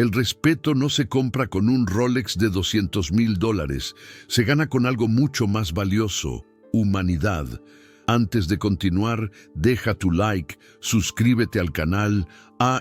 El respeto no se compra con un Rolex de $200.000, se gana con algo mucho más valioso: humanidad. Antes de continuar, deja tu like, suscríbete al canal,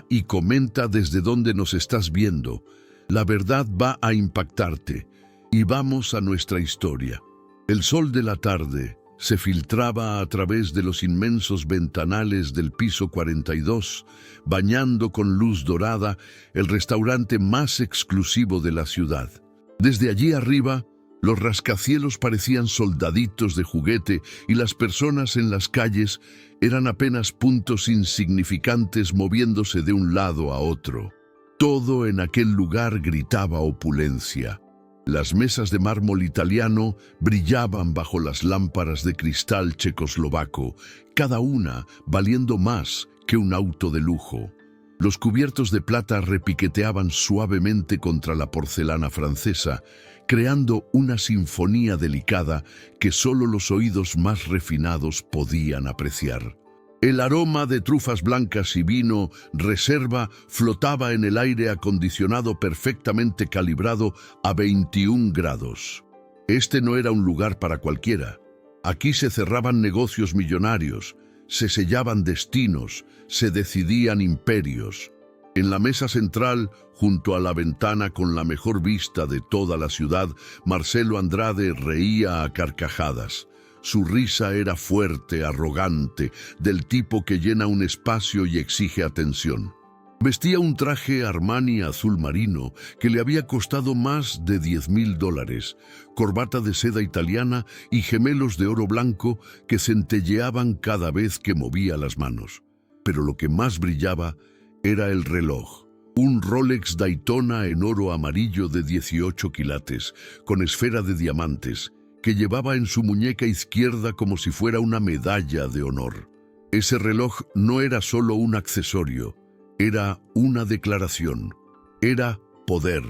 y comenta desde dónde nos estás viendo. La verdad va a impactarte. Y vamos a nuestra historia. El sol de la tarde se filtraba a través de los inmensos ventanales del piso 42, bañando con luz dorada el restaurante más exclusivo de la ciudad. Desde allí arriba, los rascacielos parecían soldaditos de juguete y las personas en las calles eran apenas puntos insignificantes moviéndose de un lado a otro. Todo en aquel lugar gritaba opulencia. Las mesas de mármol italiano brillaban bajo las lámparas de cristal checoslovaco, cada una valiendo más que un auto de lujo. Los cubiertos de plata repiqueteaban suavemente contra la porcelana francesa, creando una sinfonía delicada que solo los oídos más refinados podían apreciar. El aroma de trufas blancas y vino reserva flotaba en el aire acondicionado perfectamente calibrado a 21 grados. Este no era un lugar para cualquiera. Aquí se cerraban negocios millonarios, se sellaban destinos, se decidían imperios. En la mesa central, junto a la ventana con la mejor vista de toda la ciudad, Marcelo Andrade reía a carcajadas. Su risa era fuerte, arrogante, del tipo que llena un espacio y exige atención. Vestía un traje Armani azul marino que le había costado más de $10.000, corbata de seda italiana y gemelos de oro blanco que centelleaban cada vez que movía las manos. Pero lo que más brillaba era el reloj. Un Rolex Daytona en oro amarillo de 18 quilates, con esfera de diamantes, que llevaba en su muñeca izquierda como si fuera una medalla de honor. Ese reloj no era solo un accesorio, era una declaración, era poder,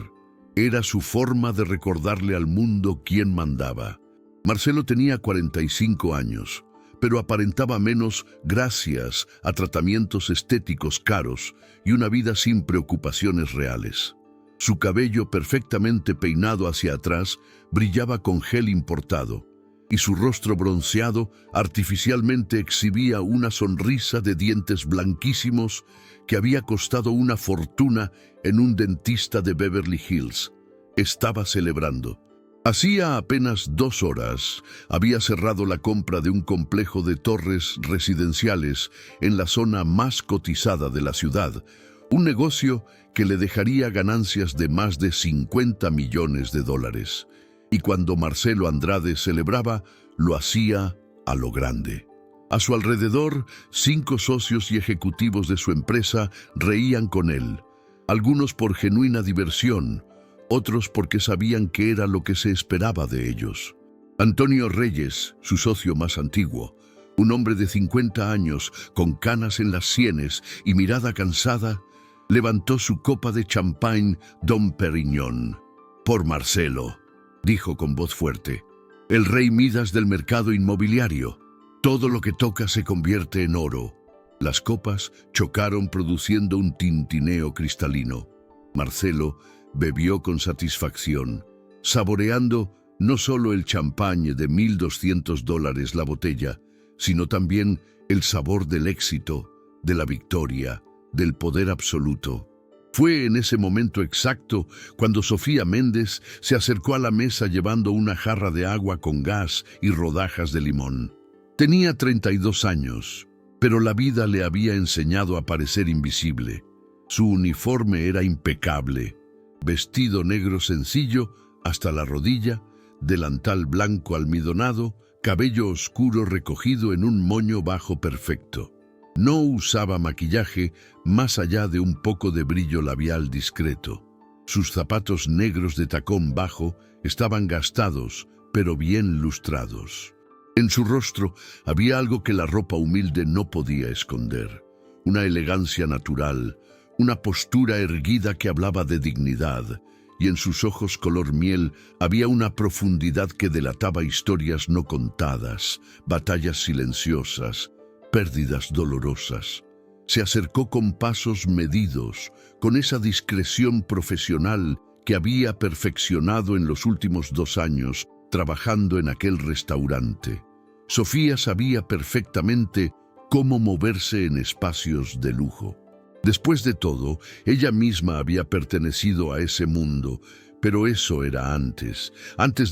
era su forma de recordarle al mundo quién mandaba. Marcelo tenía 45 años, pero aparentaba menos gracias a tratamientos estéticos caros y una vida sin preocupaciones reales. Su cabello perfectamente peinado hacia atrás brillaba con gel importado, y su rostro bronceado artificialmente exhibía una sonrisa de dientes blanquísimos que había costado una fortuna en un dentista de Beverly Hills. Estaba celebrando. Hacía apenas 2 horas había cerrado la compra de un complejo de torres residenciales en la zona más cotizada de la ciudad, un negocio que le dejaría ganancias de más de $50 millones. Y cuando Marcelo Andrade celebraba, lo hacía a lo grande. A su alrededor, 5 socios y ejecutivos de su empresa reían con él, algunos por genuina diversión, otros porque sabían que era lo que se esperaba de ellos. Antonio Reyes, su socio más antiguo, un hombre de 50 años, con canas en las sienes y mirada cansada, levantó su copa de champagne Dom Perignon. «Por Marcelo», dijo con voz fuerte, «el rey Midas del mercado inmobiliario. Todo lo que toca se convierte en oro». Las copas chocaron produciendo un tintineo cristalino. Marcelo bebió con satisfacción, saboreando no solo el champán de $1.200 la botella, sino también el sabor del éxito, de la victoria, del poder absoluto. Fue en ese momento exacto cuando Sofía Méndez se acercó a la mesa llevando una jarra de agua con gas y rodajas de limón. Tenía 32 años, pero la vida le había enseñado a parecer invisible. Su uniforme era impecable, vestido negro sencillo hasta la rodilla, delantal blanco almidonado, cabello oscuro recogido en un moño bajo perfecto. No usaba maquillaje más allá de un poco de brillo labial discreto. Sus zapatos negros de tacón bajo estaban gastados, pero bien lustrados. En su rostro había algo que la ropa humilde no podía esconder: una elegancia natural, una postura erguida que hablaba de dignidad, y en sus ojos color miel había una profundidad que delataba historias no contadas, batallas silenciosas, pérdidas dolorosas. Se acercó con pasos medidos, con esa discreción profesional que había perfeccionado en los últimos 2 años trabajando en aquel restaurante. Sofía sabía perfectamente cómo moverse en espacios de lujo. Después de todo, ella misma había pertenecido a ese mundo, pero eso era antes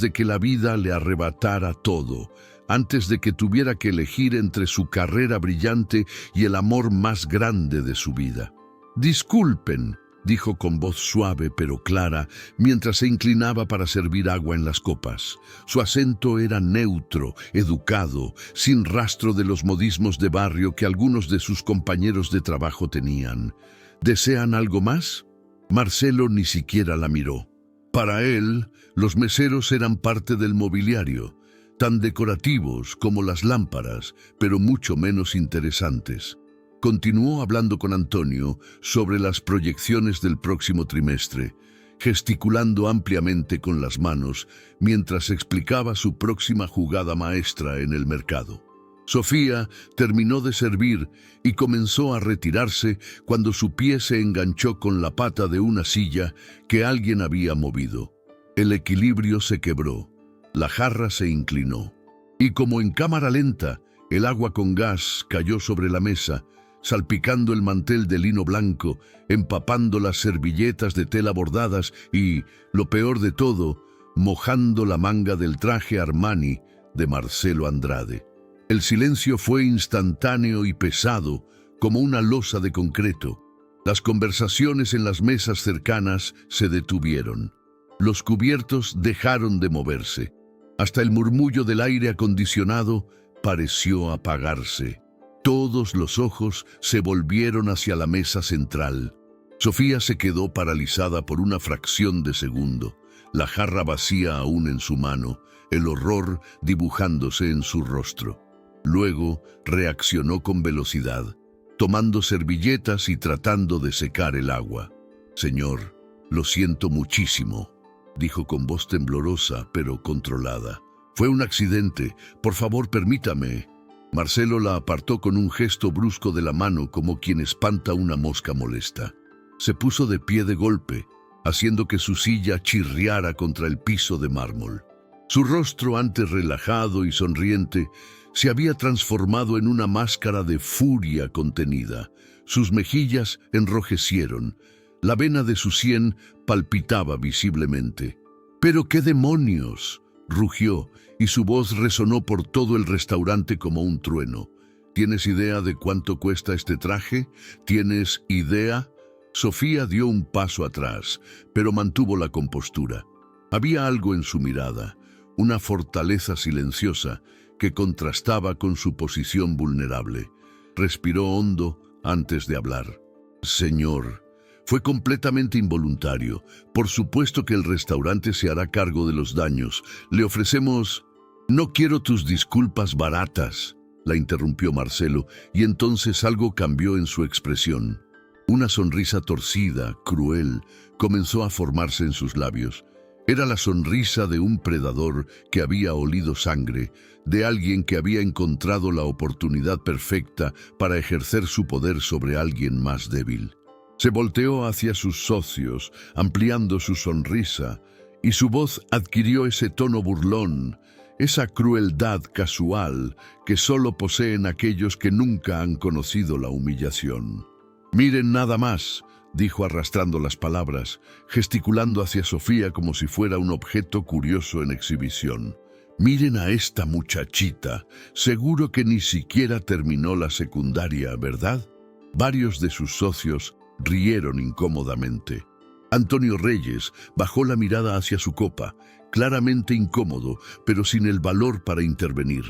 de que la vida le arrebatara todo, antes de que tuviera que elegir entre su carrera brillante y el amor más grande de su vida. «Disculpen», dijo con voz suave pero clara, mientras se inclinaba para servir agua en las copas. Su acento era neutro, educado, sin rastro de los modismos de barrio que algunos de sus compañeros de trabajo tenían. «¿Desean algo más?» Marcelo ni siquiera la miró. Para él, los meseros eran parte del mobiliario, tan decorativos como las lámparas, pero mucho menos interesantes. Continuó hablando con Antonio sobre las proyecciones del próximo trimestre, gesticulando ampliamente con las manos mientras explicaba su próxima jugada maestra en el mercado. Sofía terminó de servir y comenzó a retirarse cuando su pie se enganchó con la pata de una silla que alguien había movido. El equilibrio se quebró, la jarra se inclinó, y como en cámara lenta, el agua con gas cayó sobre la mesa, salpicando el mantel de lino blanco, empapando las servilletas de tela bordadas y, lo peor de todo, mojando la manga del traje Armani de Marcelo Andrade. El silencio fue instantáneo y pesado, como una losa de concreto. Las conversaciones en las mesas cercanas se detuvieron. Los cubiertos dejaron de moverse. Hasta el murmullo del aire acondicionado pareció apagarse. Todos los ojos se volvieron hacia la mesa central. Sofía se quedó paralizada por una fracción de segundo, la jarra vacía aún en su mano, el horror dibujándose en su rostro. Luego reaccionó con velocidad, tomando servilletas y tratando de secar el agua. «Señor, lo siento muchísimo», dijo con voz temblorosa pero controlada. «Fue un accidente. Por favor, permítame». Marcelo la apartó con un gesto brusco de la mano como quien espanta una mosca molesta. Se puso de pie de golpe, haciendo que su silla chirriara contra el piso de mármol. Su rostro, antes relajado y sonriente, se había transformado en una máscara de furia contenida. Sus mejillas enrojecieron. La vena de su sien palpitaba visiblemente. «¿Pero qué demonios?», rugió, y su voz resonó por todo el restaurante como un trueno. «¿Tienes idea de cuánto cuesta este traje? ¿Tienes idea?» Sofía dio un paso atrás, pero mantuvo la compostura. Había algo en su mirada, una fortaleza silenciosa que contrastaba con su posición vulnerable. Respiró hondo antes de hablar. «Señor». Fue completamente involuntario. «Por supuesto que el restaurante se hará cargo de los daños. Le ofrecemos...» «No quiero tus disculpas baratas», la interrumpió Marcelo, y entonces algo cambió en su expresión. Una sonrisa torcida, cruel, comenzó a formarse en sus labios. Era la sonrisa de un predador que había olido sangre, de alguien que había encontrado la oportunidad perfecta para ejercer su poder sobre alguien más débil. Se volteó hacia sus socios, ampliando su sonrisa, y su voz adquirió ese tono burlón, esa crueldad casual que solo poseen aquellos que nunca han conocido la humillación. «Miren nada más», dijo arrastrando las palabras, gesticulando hacia Sofía como si fuera un objeto curioso en exhibición. «Miren a esta muchachita, seguro que ni siquiera terminó la secundaria, ¿verdad?» Varios de sus socios rieron incómodamente. Antonio Reyes bajó la mirada hacia su copa, claramente incómodo, pero sin el valor para intervenir.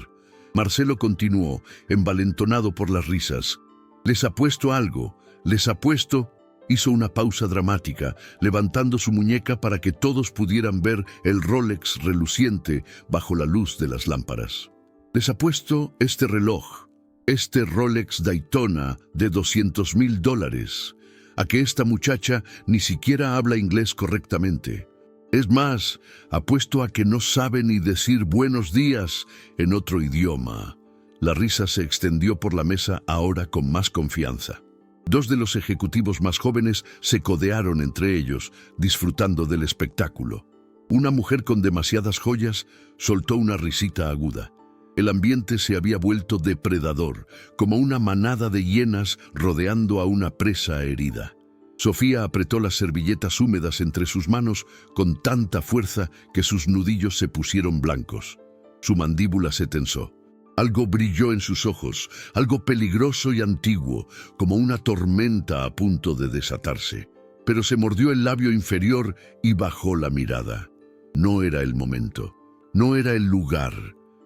Marcelo continuó, envalentonado por las risas. «Les apuesto algo, les apuesto...» Hizo una pausa dramática, levantando su muñeca para que todos pudieran ver el Rolex reluciente bajo la luz de las lámparas. «Les apuesto este reloj, este Rolex Daytona de $200,000, a que esta muchacha ni siquiera habla inglés correctamente. Es más, apuesto a que no sabe ni decir buenos días en otro idioma». La risa se extendió por la mesa ahora con más confianza. Dos de los ejecutivos más jóvenes se codearon entre ellos, disfrutando del espectáculo. Una mujer con demasiadas joyas soltó una risita aguda. El ambiente se había vuelto depredador, como una manada de hienas rodeando a una presa herida. Sofía apretó las servilletas húmedas entre sus manos con tanta fuerza que sus nudillos se pusieron blancos. Su mandíbula se tensó. Algo brilló en sus ojos, algo peligroso y antiguo, como una tormenta a punto de desatarse. Pero se mordió el labio inferior y bajó la mirada. No era el momento, no era el lugar.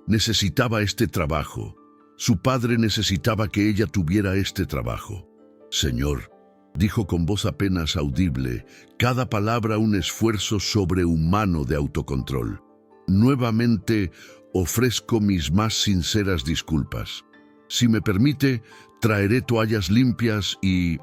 Necesitaba este trabajo. Su padre necesitaba que ella tuviera este trabajo. Señor, dijo con voz apenas audible, cada palabra un esfuerzo sobrehumano de autocontrol. Nuevamente ofrezco mis más sinceras disculpas. Si me permite, traeré toallas limpias y...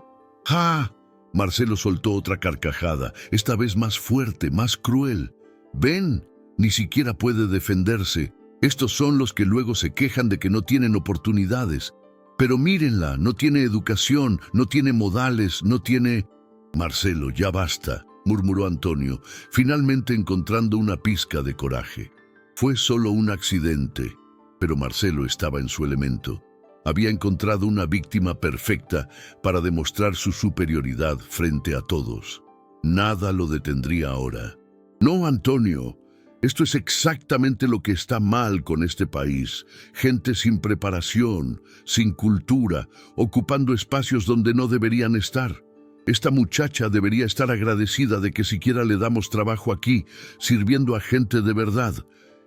¡Ja! Marcelo soltó otra carcajada, esta vez más fuerte, más cruel. Ven, ni siquiera puede defenderse. Estos son los que luego se quejan de que no tienen oportunidades. Pero mírenla, no tiene educación, no tiene modales, no tiene... Marcelo, ya basta, murmuró Antonio, finalmente encontrando una pizca de coraje. Fue solo un accidente, pero Marcelo estaba en su elemento. Había encontrado una víctima perfecta para demostrar su superioridad frente a todos. Nada lo detendría ahora. No, Antonio. Esto es exactamente lo que está mal con este país. Gente sin preparación, sin cultura, ocupando espacios donde no deberían estar. Esta muchacha debería estar agradecida de que siquiera le damos trabajo aquí, sirviendo a gente de verdad,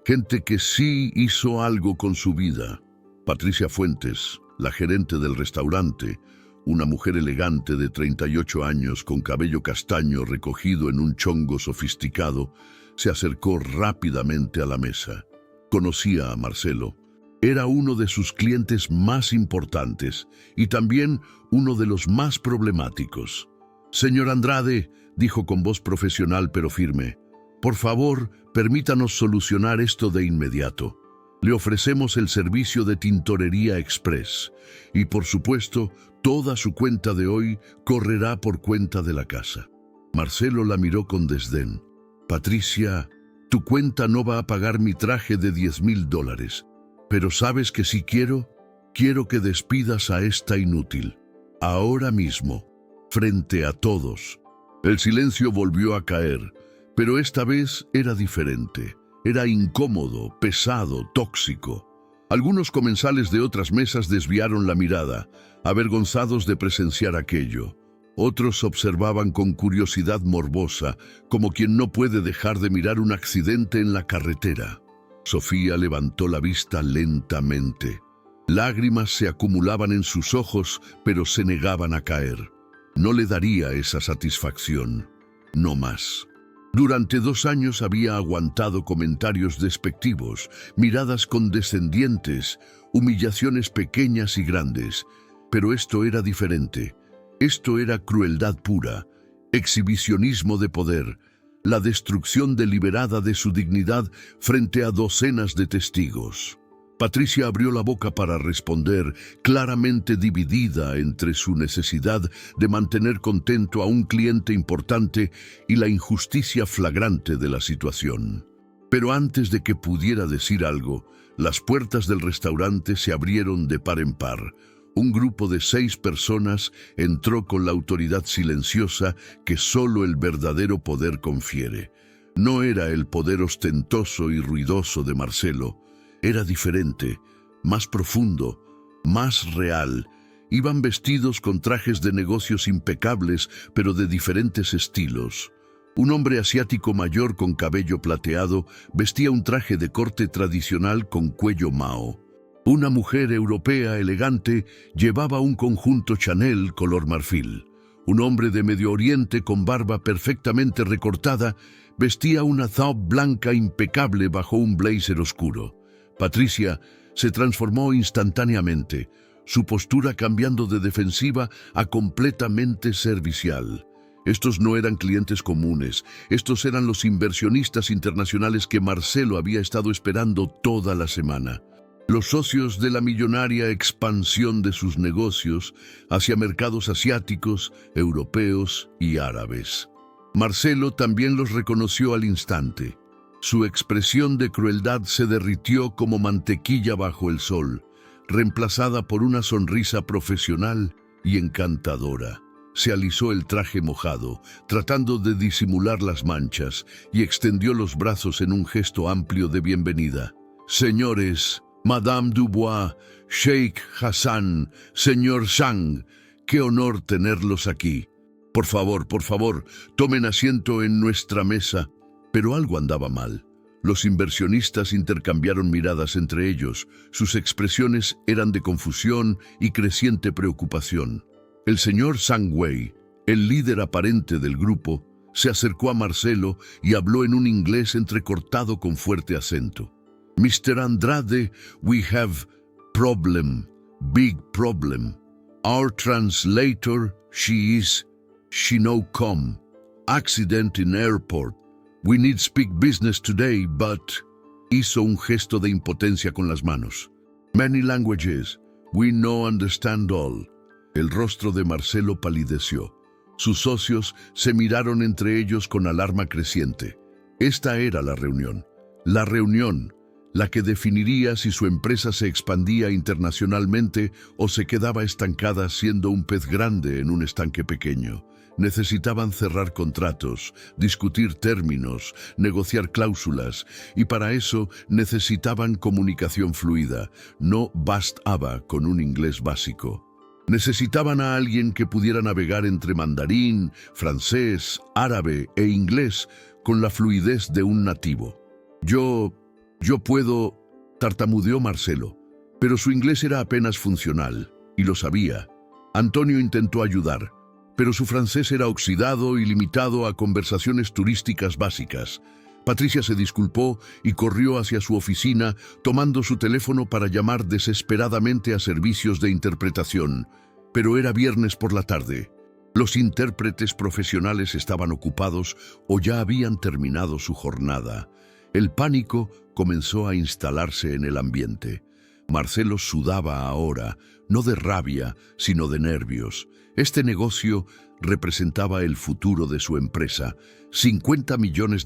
gente que sí hizo algo con su vida. Patricia Fuentes, la gerente del restaurante, una mujer elegante de 38 años con cabello castaño recogido en un chongo sofisticado, se acercó rápidamente a la mesa. Conocía a Marcelo. Era uno de sus clientes más importantes y también uno de los más problemáticos. Señor Andrade, dijo con voz profesional pero firme, por favor, permítanos solucionar esto de inmediato. Le ofrecemos el servicio de tintorería express y, por supuesto, toda su cuenta de hoy correrá por cuenta de la casa. Marcelo la miró con desdén. Patricia, tu cuenta no va a pagar mi traje de $10,000, pero ¿sabes que si quiero que despidas a esta inútil? Ahora mismo, frente a todos. El silencio volvió a caer, pero esta vez era diferente. Era incómodo, pesado, tóxico. Algunos comensales de otras mesas desviaron la mirada, avergonzados de presenciar aquello. Otros observaban con curiosidad morbosa, como quien no puede dejar de mirar un accidente en la carretera. Sofía levantó la vista lentamente. Lágrimas se acumulaban en sus ojos, pero se negaban a caer. No le daría esa satisfacción. No más. Durante 2 años había aguantado comentarios despectivos, miradas condescendientes, humillaciones pequeñas y grandes. Pero esto era diferente. Esto era crueldad pura, exhibicionismo de poder, la destrucción deliberada de su dignidad frente a docenas de testigos. Patricia abrió la boca para responder, claramente dividida entre su necesidad de mantener contento a un cliente importante y la injusticia flagrante de la situación. Pero antes de que pudiera decir algo, las puertas del restaurante se abrieron de par en par. Un grupo de 6 personas entró con la autoridad silenciosa que solo el verdadero poder confiere. No era el poder ostentoso y ruidoso de Marcelo. Era diferente, más profundo, más real. Iban vestidos con trajes de negocios impecables, pero de diferentes estilos. Un hombre asiático mayor con cabello plateado vestía un traje de corte tradicional con cuello Mao. Una mujer europea elegante llevaba un conjunto Chanel color marfil. Un hombre de Medio Oriente con barba perfectamente recortada vestía una thawb blanca impecable bajo un blazer oscuro. Patricia se transformó instantáneamente, su postura cambiando de defensiva a completamente servicial. Estos no eran clientes comunes, estos eran los inversionistas internacionales que Marcelo había estado esperando toda la semana. los socios de la millonaria expansión de sus negocios hacia mercados asiáticos, europeos y árabes. Marcelo también los reconoció al instante. Su expresión de crueldad se derritió como mantequilla bajo el sol, reemplazada por una sonrisa profesional y encantadora. Se alisó el traje mojado, tratando de disimular las manchas, y extendió los brazos en un gesto amplio de bienvenida. Señores, Madame Dubois, Sheikh Hassan, señor Zhang, qué honor tenerlos aquí. Por favor, tomen asiento en nuestra mesa. Pero algo andaba mal. Los inversionistas intercambiaron miradas entre ellos. Sus expresiones eran de confusión y creciente preocupación. El señor Zhang Wei, el líder aparente del grupo, se acercó a Marcelo y habló en un inglés entrecortado con fuerte acento. Mr. Andrade, we have problem, big problem. Our translator, she no come. Accident in airport. We need speak business today, but... Hizo un gesto de impotencia con las manos. Many languages. We no understand all. El rostro de Marcelo palideció. Sus socios se miraron entre ellos con alarma creciente. Esta era la reunión, la que definiría si su empresa se expandía internacionalmente o se quedaba estancada siendo un pez grande en un estanque pequeño. Necesitaban cerrar contratos, discutir términos, negociar cláusulas, y para eso necesitaban comunicación fluida. No bastaba con un inglés básico. Necesitaban a alguien que pudiera navegar entre mandarín, francés, árabe e inglés con la fluidez de un nativo. Yo puedo, tartamudeó Marcelo, pero su inglés era apenas funcional, y lo sabía. Antonio intentó ayudar, pero su francés era oxidado y limitado a conversaciones turísticas básicas. Patricia se disculpó y corrió hacia su oficina, tomando su teléfono para llamar desesperadamente a servicios de interpretación. Pero era viernes por la tarde. Los intérpretes profesionales estaban ocupados o ya habían terminado su jornada. El pánico comenzó a instalarse en el ambiente. Marcelo sudaba ahora, no de rabia, sino de nervios. Este negocio representaba el futuro de su empresa. $50 millones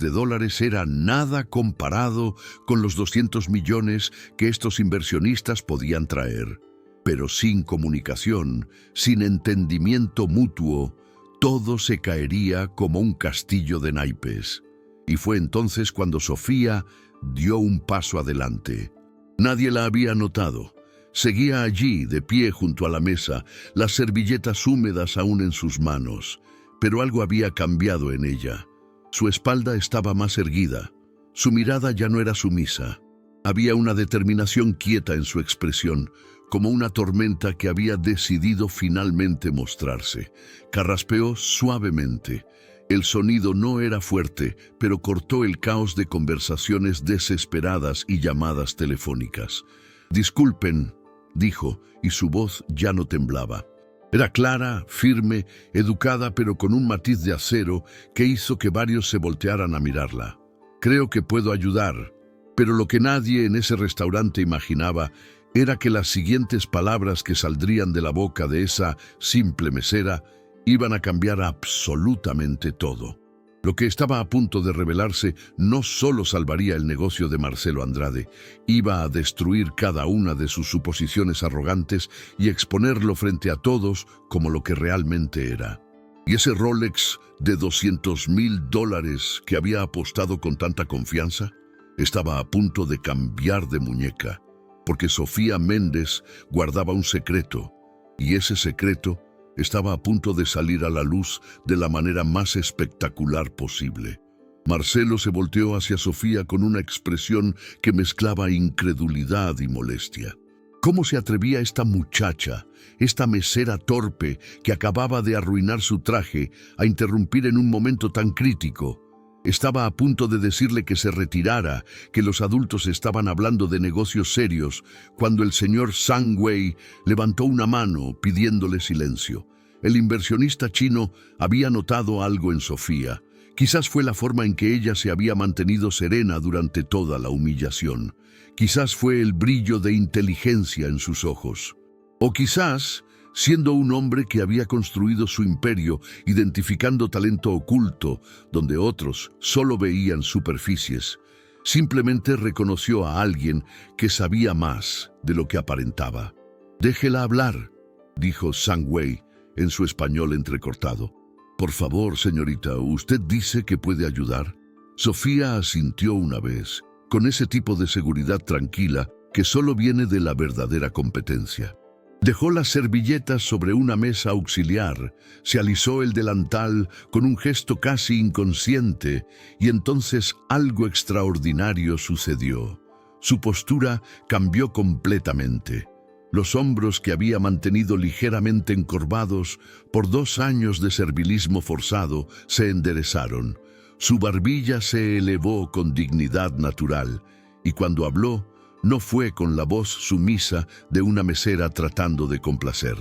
era nada comparado con los 200 millones que estos inversionistas podían traer. Pero sin comunicación, sin entendimiento mutuo, todo se caería como un castillo de naipes. Y fue entonces cuando Sofía dio un paso adelante. Nadie la había notado. Seguía allí, de pie junto a la mesa, las servilletas húmedas aún en sus manos. Pero algo había cambiado en ella. Su espalda estaba más erguida. Su mirada ya no era sumisa. Había una determinación quieta en su expresión, como una tormenta que había decidido finalmente mostrarse. Carraspeó suavemente. El sonido no era fuerte, pero cortó el caos de conversaciones desesperadas y llamadas telefónicas. «Disculpen», dijo, y su voz ya no temblaba. Era clara, firme, educada, pero con un matiz de acero que hizo que varios se voltearan a mirarla. «Creo que puedo ayudar», pero lo que nadie en ese restaurante imaginaba era que las siguientes palabras que saldrían de la boca de esa simple mesera iban a cambiar absolutamente todo. Lo que estaba a punto de revelarse no solo salvaría el negocio de Marcelo Andrade, iba a destruir cada una de sus suposiciones arrogantes y exponerlo frente a todos como lo que realmente era. Y ese Rolex de $200.000 que había apostado con tanta confianza estaba a punto de cambiar de muñeca, porque Sofía Méndez guardaba un secreto, y ese secreto estaba a punto de salir a la luz de la manera más espectacular posible. Marcelo se volteó hacia Sofía con una expresión que mezclaba incredulidad y molestia. ¿Cómo se atrevía esta muchacha, esta mesera torpe que acababa de arruinar su traje, a interrumpir en un momento tan crítico? Estaba a punto de decirle que se retirara, que los adultos estaban hablando de negocios serios, cuando el señor Zhang Wei levantó una mano pidiéndole silencio. El inversionista chino había notado algo en Sofía, Quizás fue la forma en que ella se había mantenido serena durante toda la humillación. Quizás fue el brillo de inteligencia en sus ojos. O quizás, siendo un hombre que había construido su imperio identificando talento oculto donde otros solo veían superficies, simplemente reconoció a alguien que sabía más de lo que aparentaba. «Déjela hablar», dijo Zhang Wei en su español entrecortado. «Por favor, señorita, ¿usted dice que puede ayudar?» Sofía asintió una vez, con ese tipo de seguridad tranquila que solo viene de la verdadera competencia. Dejó las servilletas sobre una mesa auxiliar, se alisó el delantal con un gesto casi inconsciente y entonces algo extraordinario sucedió. Su postura cambió completamente. Los hombros que había mantenido ligeramente encorvados por 2 años de servilismo forzado se enderezaron. Su barbilla se elevó con dignidad natural y cuando habló, no fue con la voz sumisa de una mesera tratando de complacer.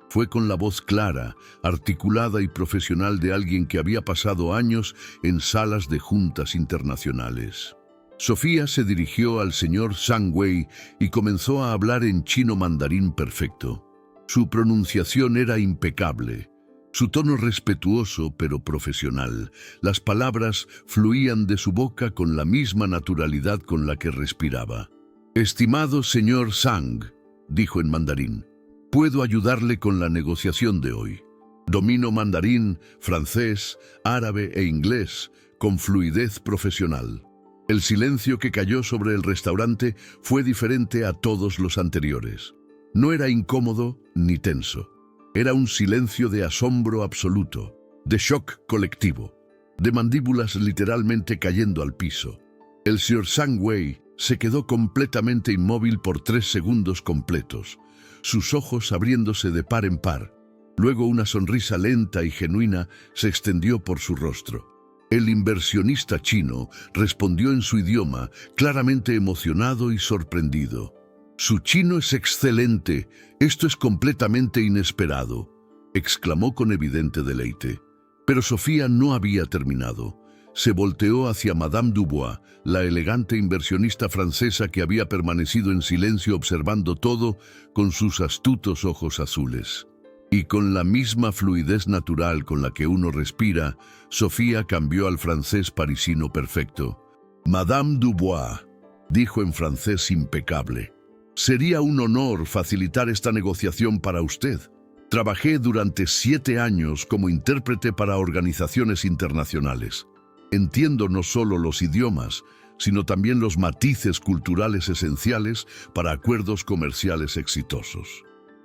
Fue con la voz clara, articulada y profesional de alguien que había pasado años en salas de juntas internacionales. Sofía se dirigió al señor Zhang Wei y comenzó a hablar en chino mandarín perfecto. Su pronunciación era impecable, su tono respetuoso pero profesional. Las palabras fluían de su boca con la misma naturalidad con la que respiraba. «Estimado señor Zhang», dijo en mandarín, «puedo ayudarle con la negociación de hoy. Domino mandarín, francés, árabe e inglés con fluidez profesional». El silencio que cayó sobre el restaurante fue diferente a todos los anteriores. No era incómodo ni tenso. Era un silencio de asombro absoluto, de shock colectivo, de mandíbulas literalmente cayendo al piso. El señor Zhang Wei se quedó completamente inmóvil por 3 segundos completos, sus ojos abriéndose de par en par. Luego una sonrisa lenta y genuina se extendió por su rostro. El inversionista chino respondió en su idioma, claramente emocionado y sorprendido. «Su chino es excelente, esto es completamente inesperado», exclamó con evidente deleite. Pero Sofía no había terminado. Se volteó hacia Madame Dubois, la elegante inversionista francesa que había permanecido en silencio observando todo con sus astutos ojos azules. Y con la misma fluidez natural con la que uno respira, Sofía cambió al francés parisino perfecto. «Madame Dubois», dijo en francés impecable, «sería un honor facilitar esta negociación para usted. Trabajé durante 7 años como intérprete para organizaciones internacionales. Entiendo no solo los idiomas, sino también los matices culturales esenciales para acuerdos comerciales exitosos».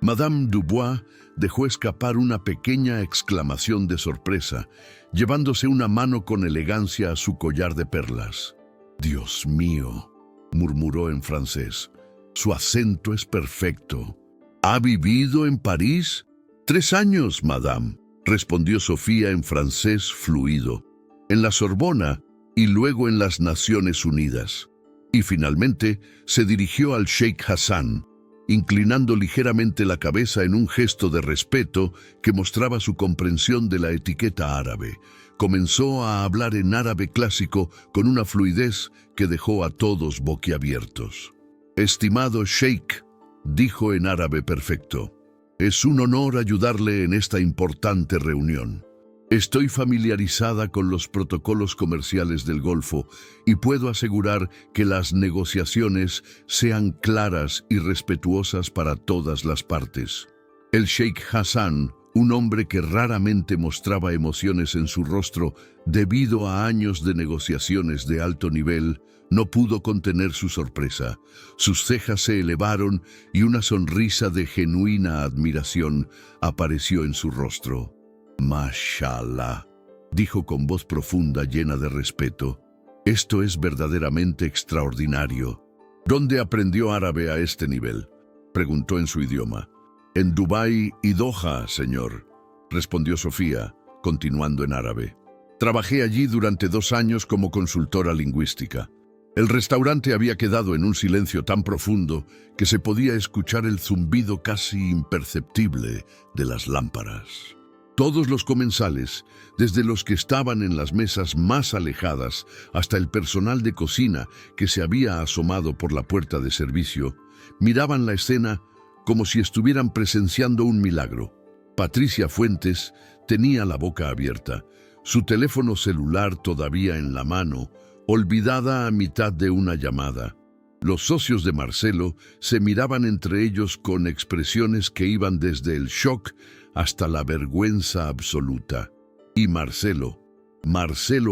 Madame Dubois dejó escapar una pequeña exclamación de sorpresa, llevándose una mano con elegancia a su collar de perlas. «Dios mío», murmuró en francés, «su acento es perfecto». «¿Ha vivido en París?» «3 años, madame», respondió Sofía en francés fluido. «En la Sorbona y luego en las Naciones Unidas». Y finalmente se dirigió al Sheikh Hassan, inclinando ligeramente la cabeza en un gesto de respeto que mostraba su comprensión de la etiqueta árabe. Comenzó a hablar en árabe clásico con una fluidez que dejó a todos boquiabiertos. «Estimado Sheikh», dijo en árabe perfecto, «es un honor ayudarle en esta importante reunión. Estoy familiarizada con los protocolos comerciales del Golfo y puedo asegurar que las negociaciones sean claras y respetuosas para todas las partes». El Sheikh Hassan, un hombre que raramente mostraba emociones en su rostro debido a años de negociaciones de alto nivel, no pudo contener su sorpresa. Sus cejas se elevaron y una sonrisa de genuina admiración apareció en su rostro. «Mashallah», dijo con voz profunda llena de respeto, «esto es verdaderamente extraordinario». «¿Dónde aprendió árabe a este nivel?», preguntó en su idioma. «En Dubái y Doha, señor», respondió Sofía, continuando en árabe. «Trabajé allí durante 2 años como consultora lingüística». El restaurante había quedado en un silencio tan profundo que se podía escuchar el zumbido casi imperceptible de las lámparas. Todos los comensales, desde los que estaban en las mesas más alejadas hasta el personal de cocina que se había asomado por la puerta de servicio, miraban la escena como si estuvieran presenciando un milagro. Patricia Fuentes tenía la boca abierta, su teléfono celular todavía en la mano, olvidada a mitad de una llamada. Los socios de Marcelo se miraban entre ellos con expresiones que iban desde el shock hasta la vergüenza absoluta. Y Marcelo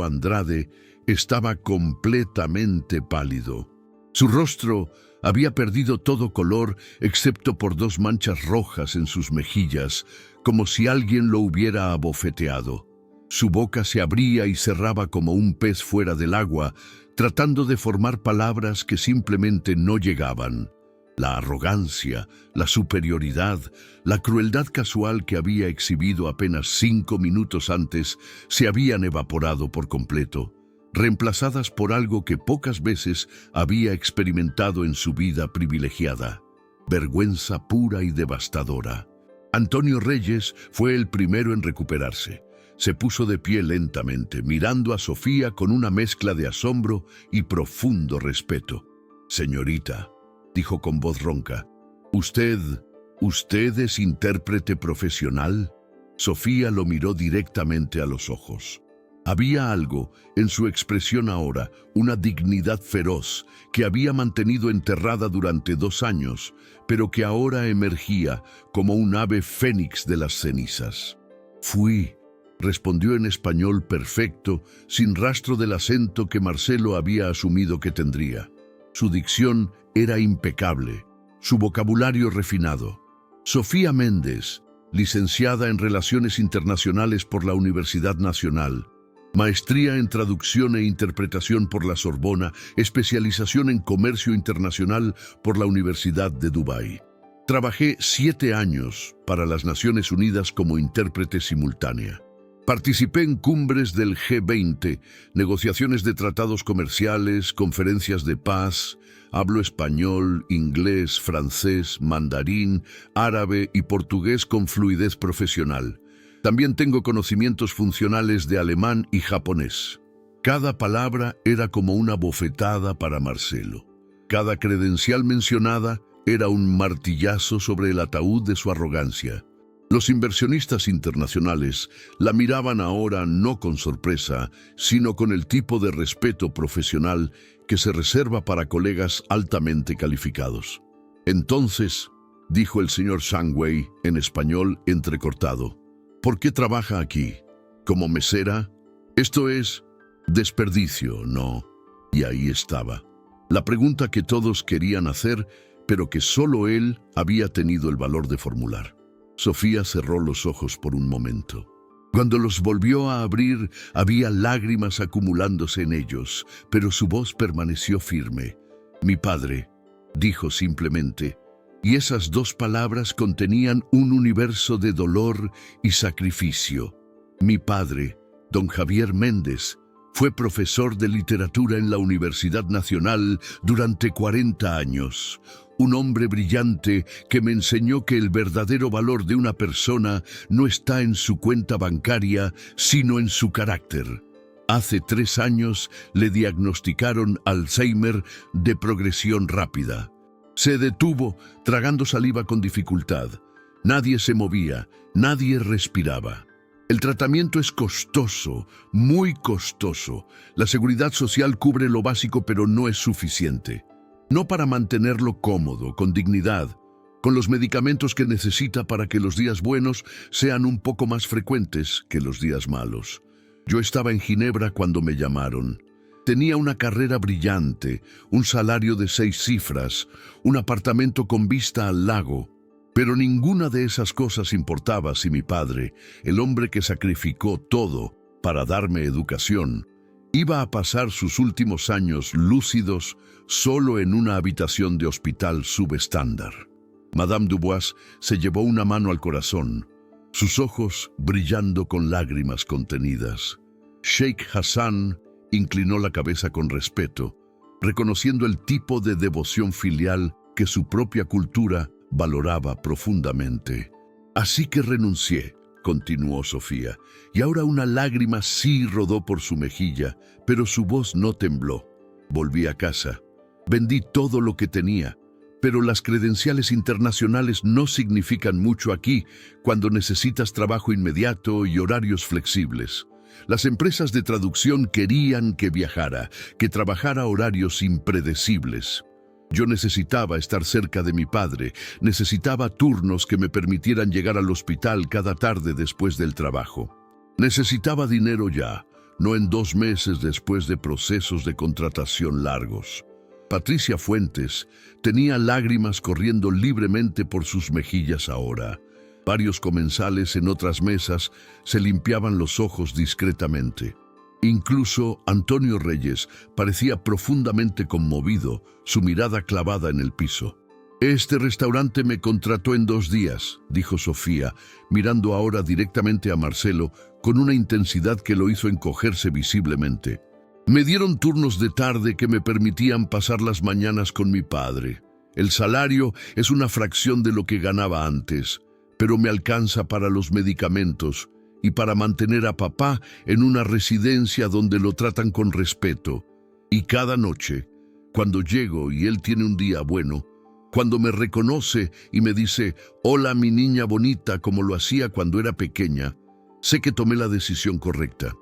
Andrade, estaba completamente pálido. Su rostro había perdido todo color excepto por 2 manchas rojas en sus mejillas, como si alguien lo hubiera abofeteado. Su boca se abría y cerraba como un pez fuera del agua, tratando de formar palabras que simplemente no llegaban. La arrogancia, la superioridad, la crueldad casual que había exhibido apenas 5 minutos antes se habían evaporado por completo, reemplazadas por algo que pocas veces había experimentado en su vida privilegiada: vergüenza pura y devastadora. Antonio Reyes fue el primero en recuperarse. Se puso de pie lentamente, mirando a Sofía con una mezcla de asombro y profundo respeto. «Señorita», dijo con voz ronca, ¿Usted es intérprete profesional?» Sofía lo miró directamente a los ojos. Había algo en su expresión ahora, una dignidad feroz que había mantenido enterrada durante 2 años, pero que ahora emergía como un ave fénix de las cenizas. «Fui», respondió en español perfecto, sin rastro del acento que Marcelo había asumido que tendría. Su dicción era impecable, su vocabulario refinado. Sofía Méndez, licenciada en Relaciones Internacionales por la Universidad Nacional, maestría en Traducción e Interpretación por la Sorbona, especialización en Comercio Internacional por la Universidad de Dubái. Trabajé 7 años para las Naciones Unidas como intérprete simultánea. Participé en cumbres del G20, negociaciones de tratados comerciales, conferencias de paz. Hablo español, inglés, francés, mandarín, árabe y portugués con fluidez profesional. También tengo conocimientos funcionales de alemán y japonés. Cada palabra era como una bofetada para Marcelo. Cada credencial mencionada era un martillazo sobre el ataúd de su arrogancia. Los inversionistas internacionales la miraban ahora no con sorpresa, sino con el tipo de respeto profesional que se reserva para colegas altamente calificados. «Entonces», dijo el señor Shangwei en español entrecortado, «¿por qué trabaja aquí? ¿Como mesera? Esto es desperdicio, ¿no?» Y ahí estaba, la pregunta que todos querían hacer, pero que solo él había tenido el valor de formular. Sofía cerró los ojos por un momento. Cuando los volvió a abrir, había lágrimas acumulándose en ellos, pero su voz permaneció firme. «Mi padre», dijo simplemente, y esas 2 palabras contenían un universo de dolor y sacrificio. «Mi padre, don Javier Méndez, fue profesor de literatura en la Universidad Nacional durante 40 años. Un hombre brillante que me enseñó que el verdadero valor de una persona no está en su cuenta bancaria, sino en su carácter. Hace 3 años le diagnosticaron Alzheimer de progresión rápida. Se detuvo, tragando saliva con dificultad. Nadie se movía, nadie respiraba. El tratamiento es costoso, muy costoso. La seguridad social cubre lo básico, pero no es suficiente. No para mantenerlo cómodo, con dignidad, con los medicamentos que necesita para que los días buenos sean un poco más frecuentes que los días malos. Yo estaba en Ginebra cuando me llamaron. Tenía una carrera brillante, un salario de 6 cifras, un apartamento con vista al lago. Pero ninguna de esas cosas importaba si mi padre, el hombre que sacrificó todo para darme educación, iba a pasar sus últimos años lúcidos solo en una habitación de hospital subestándar. Madame Dubois se llevó una mano al corazón, sus ojos brillando con lágrimas contenidas. Sheikh Hassan inclinó la cabeza con respeto, reconociendo el tipo de devoción filial que su propia cultura valoraba profundamente. «Así que renuncié», continuó Sofía, y ahora una lágrima sí rodó por su mejilla, pero su voz no tembló. Volví a casa. Vendí todo lo que tenía, pero las credenciales internacionales no significan mucho aquí cuando necesitas trabajo inmediato y horarios flexibles. Las empresas de traducción querían que viajara, que trabajara horarios impredecibles. Yo necesitaba estar cerca de mi padre, necesitaba turnos que me permitieran llegar al hospital cada tarde después del trabajo. Necesitaba dinero ya, no en 2 meses después de procesos de contratación largos. Patricia Fuentes tenía lágrimas corriendo libremente por sus mejillas ahora. Varios comensales en otras mesas se limpiaban los ojos discretamente. Incluso Antonio Reyes parecía profundamente conmovido, su mirada clavada en el piso. «Este restaurante me contrató en 2 días», dijo Sofía, mirando ahora directamente a Marcelo con una intensidad que lo hizo encogerse visiblemente. «Me dieron turnos de tarde que me permitían pasar las mañanas con mi padre. El salario es una fracción de lo que ganaba antes, pero me alcanza para los medicamentos y para mantener a papá en una residencia donde lo tratan con respeto. Y cada noche, cuando llego y él tiene un día bueno, cuando me reconoce y me dice, «Hola, mi niña bonita», como lo hacía cuando era pequeña, sé que tomé la decisión correcta».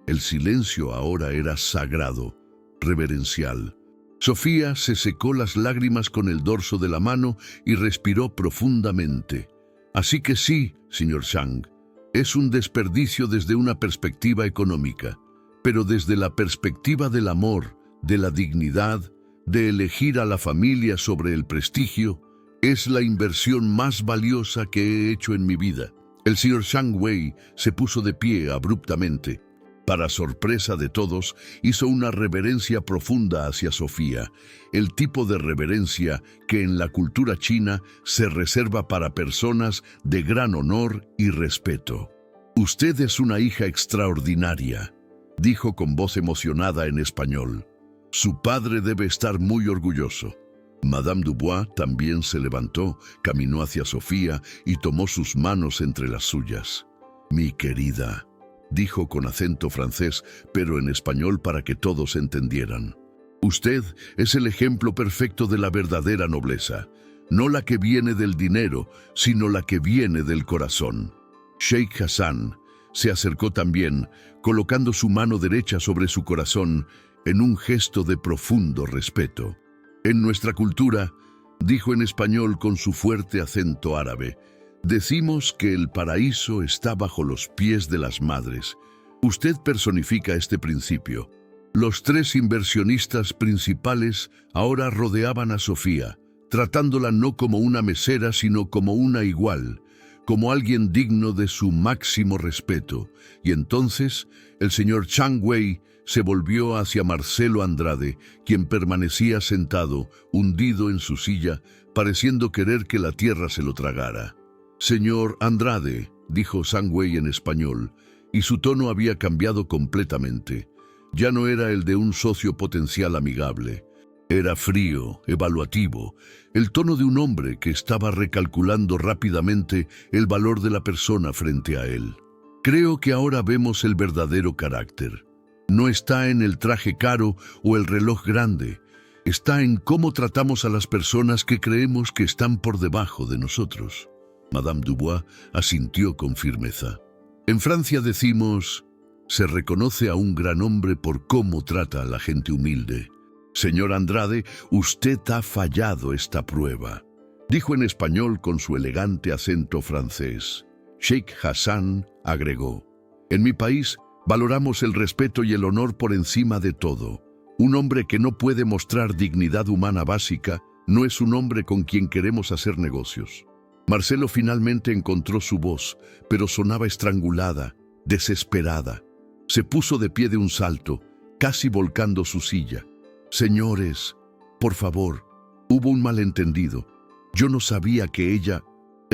El silencio ahora era sagrado, reverencial. Sofía se secó las lágrimas con el dorso de la mano y respiró profundamente. «Así que sí, señor Chang, es un desperdicio desde una perspectiva económica, pero desde la perspectiva del amor, de la dignidad, de elegir a la familia sobre el prestigio, es la inversión más valiosa que he hecho en mi vida». El señor Chang Wei se puso de pie abruptamente. Para sorpresa de todos, hizo una reverencia profunda hacia Sofía, el tipo de reverencia que en la cultura china se reserva para personas de gran honor y respeto. «Usted es una hija extraordinaria», dijo con voz emocionada en español. «Su padre debe estar muy orgulloso». Madame Dubois también se levantó, caminó hacia Sofía y tomó sus manos entre las suyas. «Mi querida», dijo con acento francés, pero en español para que todos entendieran. «Usted es el ejemplo perfecto de la verdadera nobleza, no la que viene del dinero, sino la que viene del corazón». Sheikh Hassan se acercó también, colocando su mano derecha sobre su corazón en un gesto de profundo respeto. «En nuestra cultura», dijo en español con su fuerte acento árabe, «decimos que el paraíso está bajo los pies de las madres. Usted personifica este principio». Los 3 inversionistas principales ahora rodeaban a Sofía, tratándola no como una mesera, sino como una igual, como alguien digno de su máximo respeto. Y entonces el señor Chang Wei se volvió hacia Marcelo Andrade, quien permanecía sentado, hundido en su silla, pareciendo querer que la tierra se lo tragara. «Señor Andrade», dijo Chang Wei en español, y su tono había cambiado completamente. Ya no era el de un socio potencial amigable. Era frío, evaluativo, el tono de un hombre que estaba recalculando rápidamente el valor de la persona frente a él. «Creo que ahora vemos el verdadero carácter. No está en el traje caro o el reloj grande. Está en cómo tratamos a las personas que creemos que están por debajo de nosotros». Madame Dubois asintió con firmeza. «En Francia decimos, se reconoce a un gran hombre por cómo trata a la gente humilde. Señor Andrade, usted ha fallado esta prueba», dijo en español con su elegante acento francés. Sheikh Hassan agregó, «En mi país valoramos el respeto y el honor por encima de todo. Un hombre que no puede mostrar dignidad humana básica no es un hombre con quien queremos hacer negocios». Marcelo finalmente encontró su voz, pero sonaba estrangulada, desesperada. Se puso de pie de un salto, casi volcando su silla. «Señores, por favor, hubo un malentendido. Yo no sabía que ella...»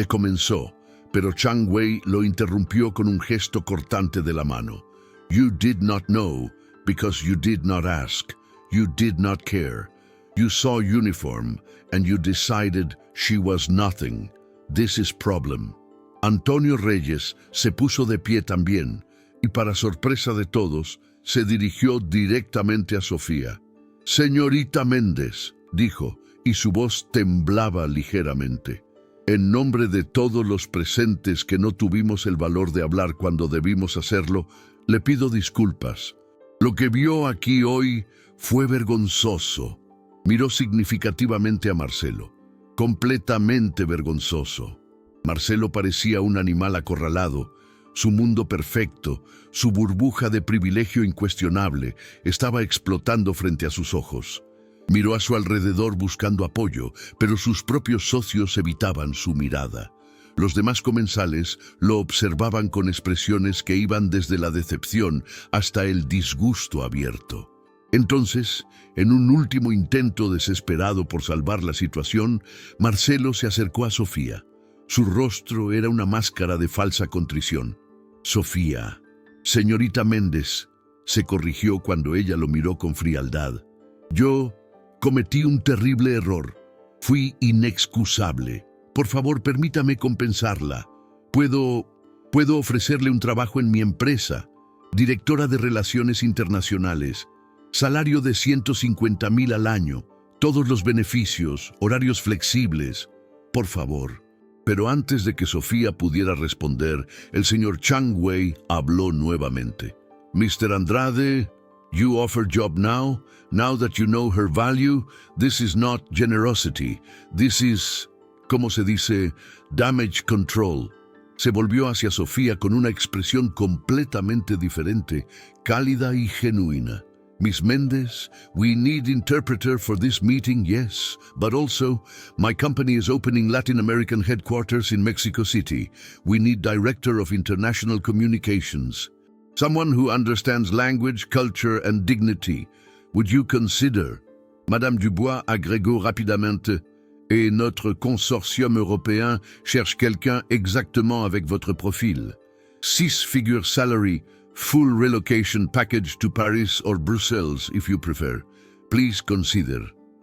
comenzó, pero Chang Wei lo interrumpió con un gesto cortante de la mano. «You did not know, because you did not ask. You did not care. You saw uniform, and you decided she was nothing. This is problem». Antonio Reyes se puso de pie también y, para sorpresa de todos, se dirigió directamente a Sofía. «Señorita Méndez», dijo, y su voz temblaba ligeramente. «En nombre de todos los presentes que no tuvimos el valor de hablar cuando debimos hacerlo, le pido disculpas. Lo que vio aquí hoy fue vergonzoso». Miró significativamente a Marcelo. «Completamente vergonzoso». Marcelo parecía un animal acorralado. Su mundo perfecto, su burbuja de privilegio incuestionable, estaba explotando frente a sus ojos. Miró a su alrededor buscando apoyo, pero sus propios socios evitaban su mirada. Los demás comensales lo observaban con expresiones que iban desde la decepción hasta el disgusto abierto. Entonces, en un último intento desesperado por salvar la situación, Marcelo se acercó a Sofía. Su rostro era una máscara de falsa contrición. «Sofía, señorita Méndez», se corrigió cuando ella lo miró con frialdad. «Yo cometí un terrible error. Fui inexcusable. Por favor, permítame compensarla. Puedo ofrecerle un trabajo en mi empresa, directora de Relaciones Internacionales, salario de 150,000 al año, todos los beneficios, horarios flexibles. Por favor». Pero antes de que Sofía pudiera responder, el señor Chang Wei habló nuevamente. «Mr. Andrade, you offer job now that you know her value. This is not generosity. This is, ¿cómo se dice? Damage control». Se volvió hacia Sofía con una expresión completamente diferente, cálida y genuina. «Miss Méndez, we need interpreter for this meeting, yes, but also, my company is opening Latin American headquarters in Mexico City. We need director of international communications. Someone who understands language, culture and dignity. Would you consider?» Madame Dubois agrégó rápidamente. «Et notre consortium européen cherche quelqu'un exactement avec votre profil. 6-figure salary, full relocation package to Paris or Brussels, if you prefer. Please consider».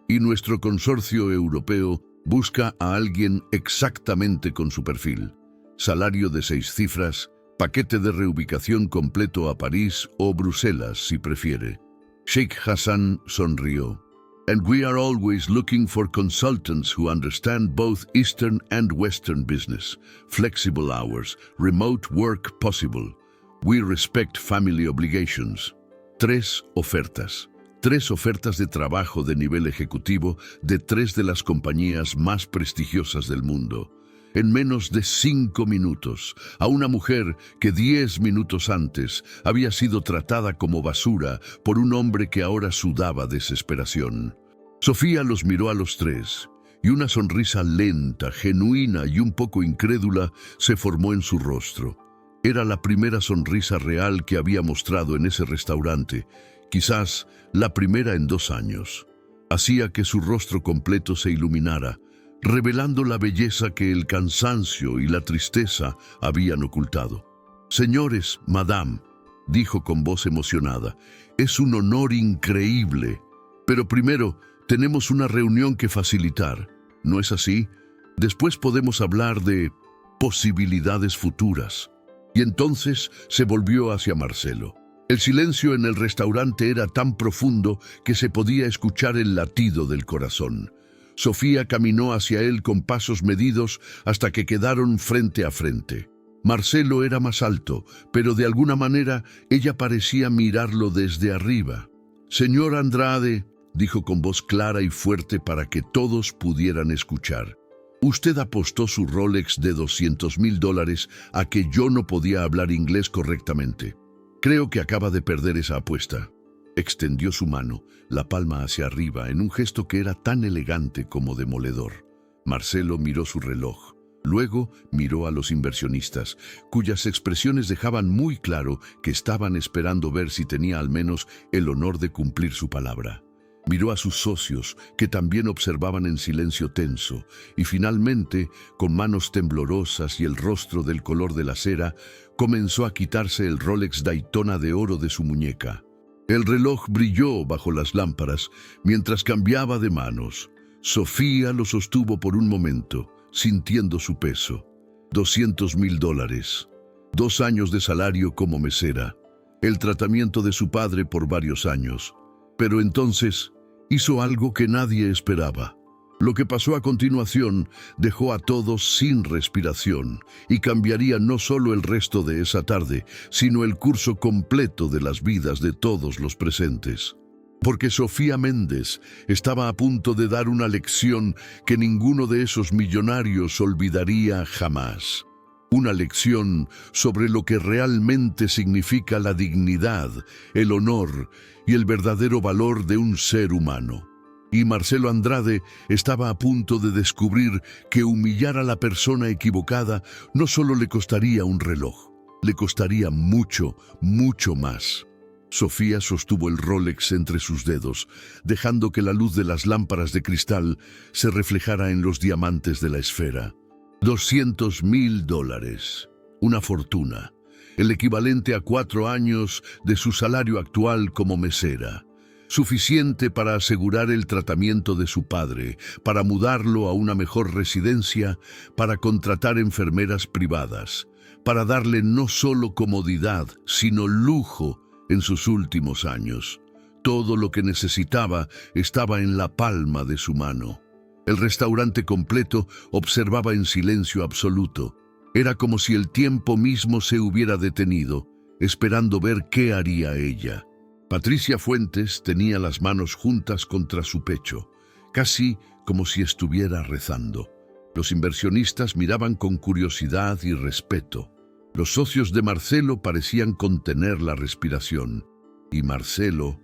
Y nuestro consorcio europeo busca a alguien exactamente con su perfil. Salario de 6 cifras, paquete de reubicación completo a París o Bruselas, si prefiere. Sheikh Hassan sonrió. «And we are always looking for consultants who understand both Eastern and Western business. Flexible hours, remote work possible. We respect family obligations». 3 ofertas. 3 ofertas de trabajo de nivel ejecutivo de 3 de las compañías más prestigiosas del mundo. En menos de 5 minutos, a una mujer que 10 minutos antes había sido tratada como basura por un hombre que ahora sudaba desesperación. Sofía los miró a los 3, y una sonrisa lenta, genuina y un poco incrédula se formó en su rostro. Era la primera sonrisa real que había mostrado en ese restaurante, quizás la primera en 2 años. Hacía que su rostro completo se iluminara, revelando la belleza que el cansancio y la tristeza habían ocultado. «Señores, madame», dijo con voz emocionada, «es un honor increíble. Pero primero tenemos una reunión que facilitar, ¿no es así? Después podemos hablar de posibilidades futuras». Y entonces se volvió hacia Marcelo. El silencio en el restaurante era tan profundo que se podía escuchar el latido del corazón. Sofía caminó hacia él con pasos medidos hasta que quedaron frente a frente. Marcelo era más alto, pero de alguna manera ella parecía mirarlo desde arriba. «Señor Andrade», dijo con voz clara y fuerte para que todos pudieran escuchar, «usted apostó su Rolex de $200,000 a que yo no podía hablar inglés correctamente. Creo que acaba de perder esa apuesta». Extendió su mano, la palma hacia arriba, en un gesto que era tan elegante como demoledor. Marcelo miró su reloj. Luego miró a los inversionistas, cuyas expresiones dejaban muy claro que estaban esperando ver si tenía al menos el honor de cumplir su palabra. Miró a sus socios, que también observaban en silencio tenso, y finalmente, con manos temblorosas y el rostro del color de la cera, comenzó a quitarse el Rolex Daytona de oro de su muñeca. El reloj brilló bajo las lámparas mientras cambiaba de manos. Sofía lo sostuvo por un momento, sintiendo su peso. $200.000, 2 años de salario como mesera, el tratamiento de su padre por varios años. Pero entonces hizo algo que nadie esperaba. Lo que pasó a continuación dejó a todos sin respiración y cambiaría no solo el resto de esa tarde, sino el curso completo de las vidas de todos los presentes. Porque Sofía Méndez estaba a punto de dar una lección que ninguno de esos millonarios olvidaría jamás. Una lección sobre lo que realmente significa la dignidad, el honor y el verdadero valor de un ser humano. Y Marcelo Andrade estaba a punto de descubrir que humillar a la persona equivocada no solo le costaría un reloj, le costaría mucho, mucho más. Sofía sostuvo el Rolex entre sus dedos, dejando que la luz de las lámparas de cristal se reflejara en los diamantes de la esfera. $200.000, una fortuna, el equivalente a 4 años de su salario actual como mesera. Suficiente para asegurar el tratamiento de su padre, para mudarlo a una mejor residencia, para contratar enfermeras privadas, para darle no solo comodidad, sino lujo en sus últimos años. Todo lo que necesitaba estaba en la palma de su mano. El restaurante completo observaba en silencio absoluto. Era como si el tiempo mismo se hubiera detenido, esperando ver qué haría ella. Patricia Fuentes tenía las manos juntas contra su pecho, casi como si estuviera rezando. Los inversionistas miraban con curiosidad y respeto. Los socios de Marcelo parecían contener la respiración. Y Marcelo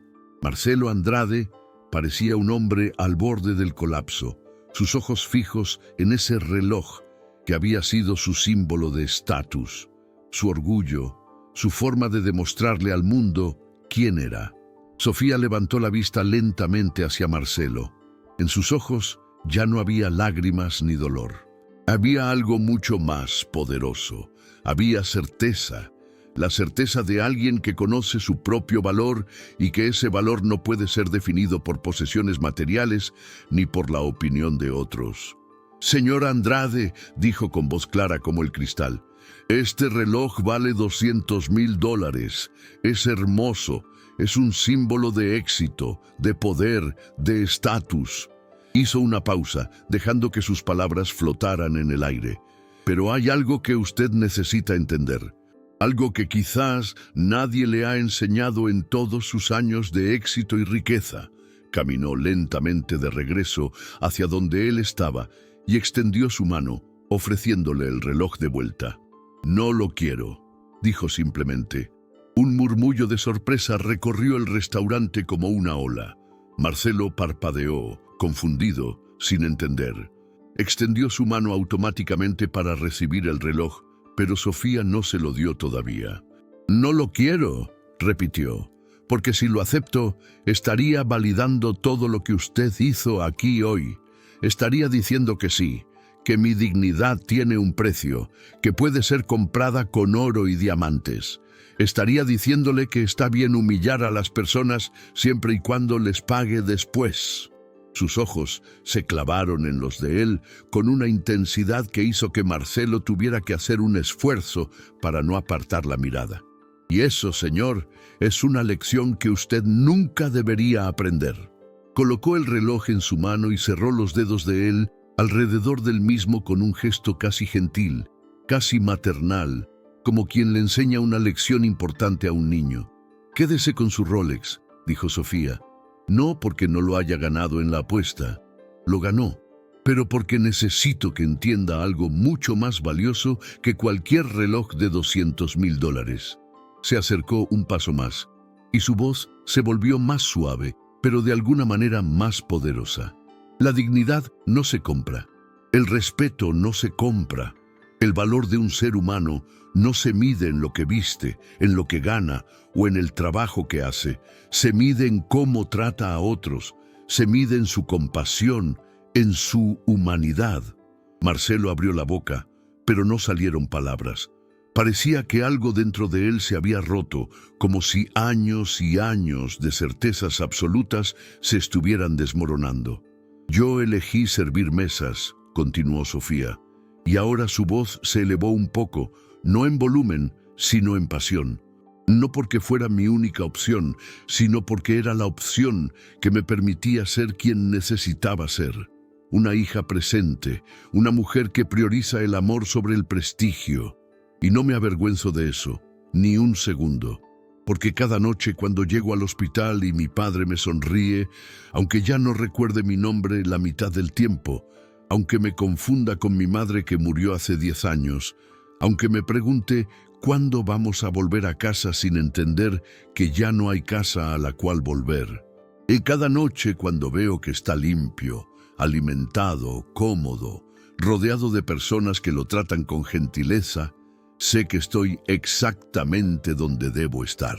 Andrade, parecía un hombre al borde del colapso, sus ojos fijos en ese reloj que había sido su símbolo de estatus, su orgullo, su forma de demostrarle al mundo quién era. Sofía levantó la vista lentamente hacia Marcelo. En sus ojos ya no había lágrimas ni dolor. Había algo mucho más poderoso. Había certeza, la certeza de alguien que conoce su propio valor y que ese valor no puede ser definido por posesiones materiales ni por la opinión de otros. «Señora Andrade», dijo con voz clara como el cristal, «este reloj vale $200.000. Es hermoso, es un símbolo de éxito, de poder, de estatus». Hizo una pausa, dejando que sus palabras flotaran en el aire. «Pero hay algo que usted necesita entender. Algo que quizás nadie le ha enseñado en todos sus años de éxito y riqueza». Caminó lentamente de regreso hacia donde él estaba y extendió su mano, ofreciéndole el reloj de vuelta. «No lo quiero», dijo simplemente. Un murmullo de sorpresa recorrió el restaurante como una ola. Marcelo parpadeó, confundido, sin entender. Extendió su mano automáticamente para recibir el reloj, pero Sofía no se lo dio todavía. «No lo quiero», repitió, «porque si lo acepto, estaría validando todo lo que usted hizo aquí hoy. Estaría diciendo que sí, que mi dignidad tiene un precio, que puede ser comprada con oro y diamantes. Estaría diciéndole que está bien humillar a las personas siempre y cuando les pague después». Sus ojos se clavaron en los de él con una intensidad que hizo que Marcelo tuviera que hacer un esfuerzo para no apartar la mirada. «Y eso, señor, es una lección que usted nunca debería aprender». Colocó el reloj en su mano y cerró los dedos de él alrededor del mismo con un gesto casi gentil, casi maternal, como quien le enseña una lección importante a un niño. «Quédese con su Rolex», dijo Sofía. «No porque no lo haya ganado en la apuesta. Lo ganó, pero porque necesito que entienda algo mucho más valioso que cualquier reloj de $200.000. Se acercó un paso más, y su voz se volvió más suave, pero de alguna manera más poderosa. «La dignidad no se compra. El respeto no se compra. El valor de un ser humano no se mide en lo que viste, en lo que gana o en el trabajo que hace. Se mide en cómo trata a otros. Se mide en su compasión, en su humanidad». Marcelo abrió la boca, pero no salieron palabras. Parecía que algo dentro de él se había roto, como si años y años de certezas absolutas se estuvieran desmoronando. «Yo elegí servir mesas», continuó Sofía. y ahora su voz se elevó un poco, no en volumen, sino en pasión. No porque fuera mi única opción, sino porque era la opción que me permitía ser quien necesitaba ser. Una hija presente, una mujer que prioriza el amor sobre el prestigio. Y no me avergüenzo de eso, ni un segundo. Porque cada noche cuando llego al hospital y mi padre me sonríe, aunque ya no recuerde mi nombre la mitad del tiempo, aunque me confunda con mi madre que murió hace 10 años, aunque me pregunte ¿cuándo vamos a volver a casa sin entender que ya no hay casa a la cual volver? Y cada noche cuando veo que está limpio, alimentado, cómodo, rodeado de personas que lo tratan con gentileza, sé que estoy exactamente donde debo estar.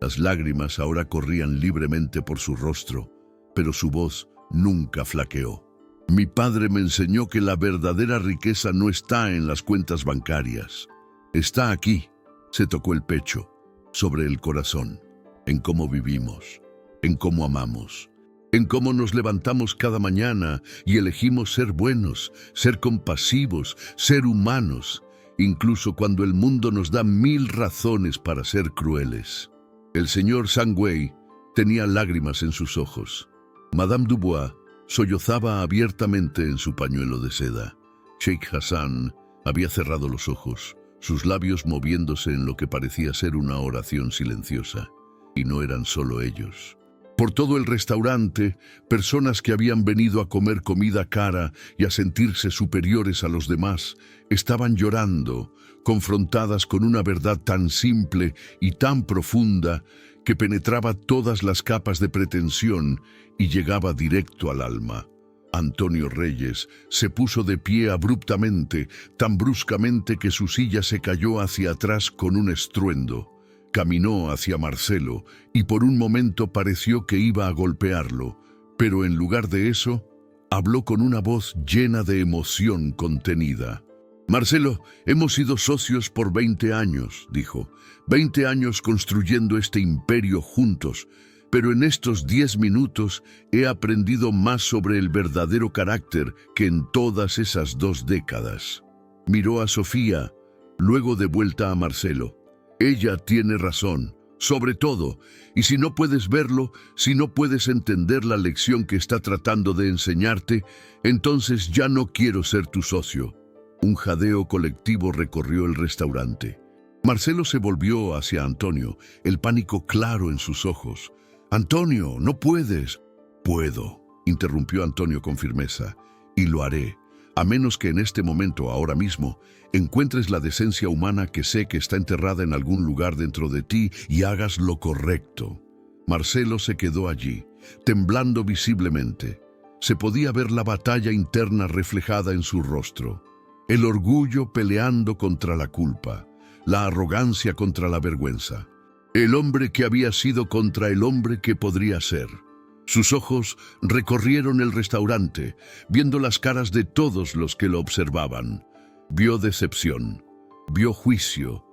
Las lágrimas ahora corrían libremente por su rostro, pero su voz nunca flaqueó. Mi padre me enseñó que la verdadera riqueza no está en las cuentas bancarias. Está aquí, se tocó el pecho, sobre el corazón, en cómo vivimos, en cómo amamos, en cómo nos levantamos cada mañana y elegimos ser buenos, ser compasivos, ser humanos, incluso cuando el mundo nos da 1000 razones para ser crueles. El señor Sangwei tenía lágrimas en sus ojos. Madame Dubois sollozaba abiertamente en su pañuelo de seda. Sheikh Hassan había cerrado los ojos, sus labios moviéndose en lo que parecía ser una oración silenciosa. Y no eran solo ellos. Por todo el restaurante, personas que habían venido a comer comida cara y a sentirse superiores a los demás, estaban llorando, confrontadas con una verdad tan simple y tan profunda que penetraba todas las capas de pretensión y llegaba directo al alma. Antonio Reyes se puso de pie abruptamente, tan bruscamente que su silla se cayó hacia atrás con un estruendo. Caminó hacia Marcelo y por un momento pareció que iba a golpearlo, pero en lugar de eso, habló con una voz llena de emoción contenida. «Marcelo, hemos sido socios por 20 años», dijo. 20 años construyendo este imperio juntos, pero en estos 10 minutos he aprendido más sobre el verdadero carácter que en todas esas 2 décadas. Miró a Sofía, luego de vuelta a Marcelo. Ella tiene razón, sobre todo, y si no puedes verlo, si no puedes entender la lección que está tratando de enseñarte, entonces ya no quiero ser tu socio. Un jadeo colectivo recorrió el restaurante. Marcelo se volvió hacia Antonio, el pánico claro en sus ojos. «Antonio, no puedes». «Puedo», interrumpió Antonio con firmeza, «y lo haré, a menos que en este momento, ahora mismo, encuentres la decencia humana que sé que está enterrada en algún lugar dentro de ti y hagas lo correcto». Marcelo se quedó allí, temblando visiblemente. Se podía ver la batalla interna reflejada en su rostro. El orgullo peleando contra la culpa, la arrogancia contra la vergüenza. El hombre que había sido contra el hombre que podría ser. Sus ojos recorrieron el restaurante, viendo las caras de todos los que lo observaban. Vio decepción, vio juicio,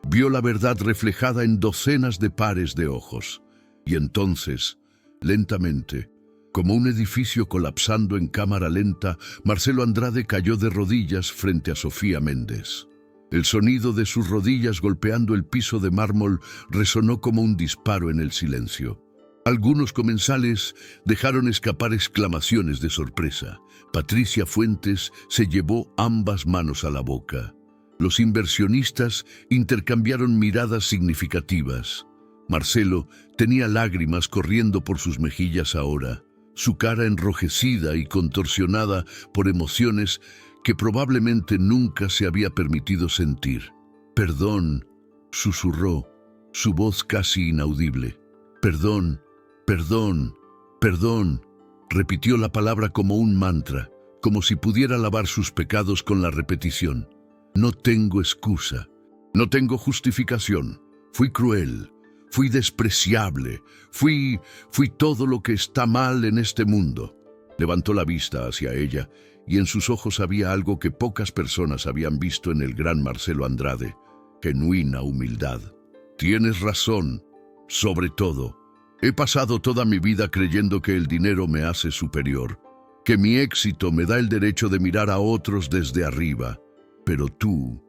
vio la verdad reflejada en docenas de pares de ojos. Y entonces, lentamente, como un edificio colapsando en cámara lenta, Marcelo Andrade cayó de rodillas frente a Sofía Méndez. El sonido de sus rodillas golpeando el piso de mármol resonó como un disparo en el silencio. Algunos comensales dejaron escapar exclamaciones de sorpresa. Patricia Fuentes se llevó ambas manos a la boca. Los inversionistas intercambiaron miradas significativas. Marcelo tenía lágrimas corriendo por sus mejillas ahora, su cara enrojecida y contorsionada por emociones que probablemente nunca se había permitido sentir. «Perdón», susurró, su voz casi inaudible. «Perdón, perdón, perdón», repitió la palabra como un mantra, como si pudiera lavar sus pecados con la repetición. «No tengo excusa, no tengo justificación. Fui cruel, fui despreciable, fui todo lo que está mal en este mundo». Levantó la vista hacia ella y en sus ojos había algo que pocas personas habían visto en el gran Marcelo Andrade: genuina humildad. «Tienes razón, sobre todo. He pasado toda mi vida creyendo que el dinero me hace superior, que mi éxito me da el derecho de mirar a otros desde arriba. Pero tú,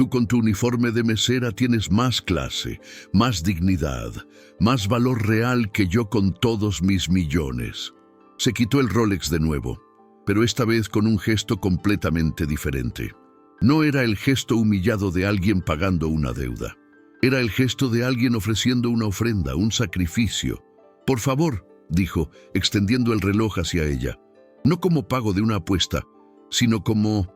con tu uniforme de mesera tienes más clase, más dignidad, más valor real que yo con todos mis millones. Se quitó el Rolex de nuevo, pero esta vez con un gesto completamente diferente. No era el gesto humillado de alguien pagando una deuda. Era el gesto de alguien ofreciendo una ofrenda, un sacrificio. «Por favor», dijo, extendiendo el reloj hacia ella. No como pago de una apuesta, sino como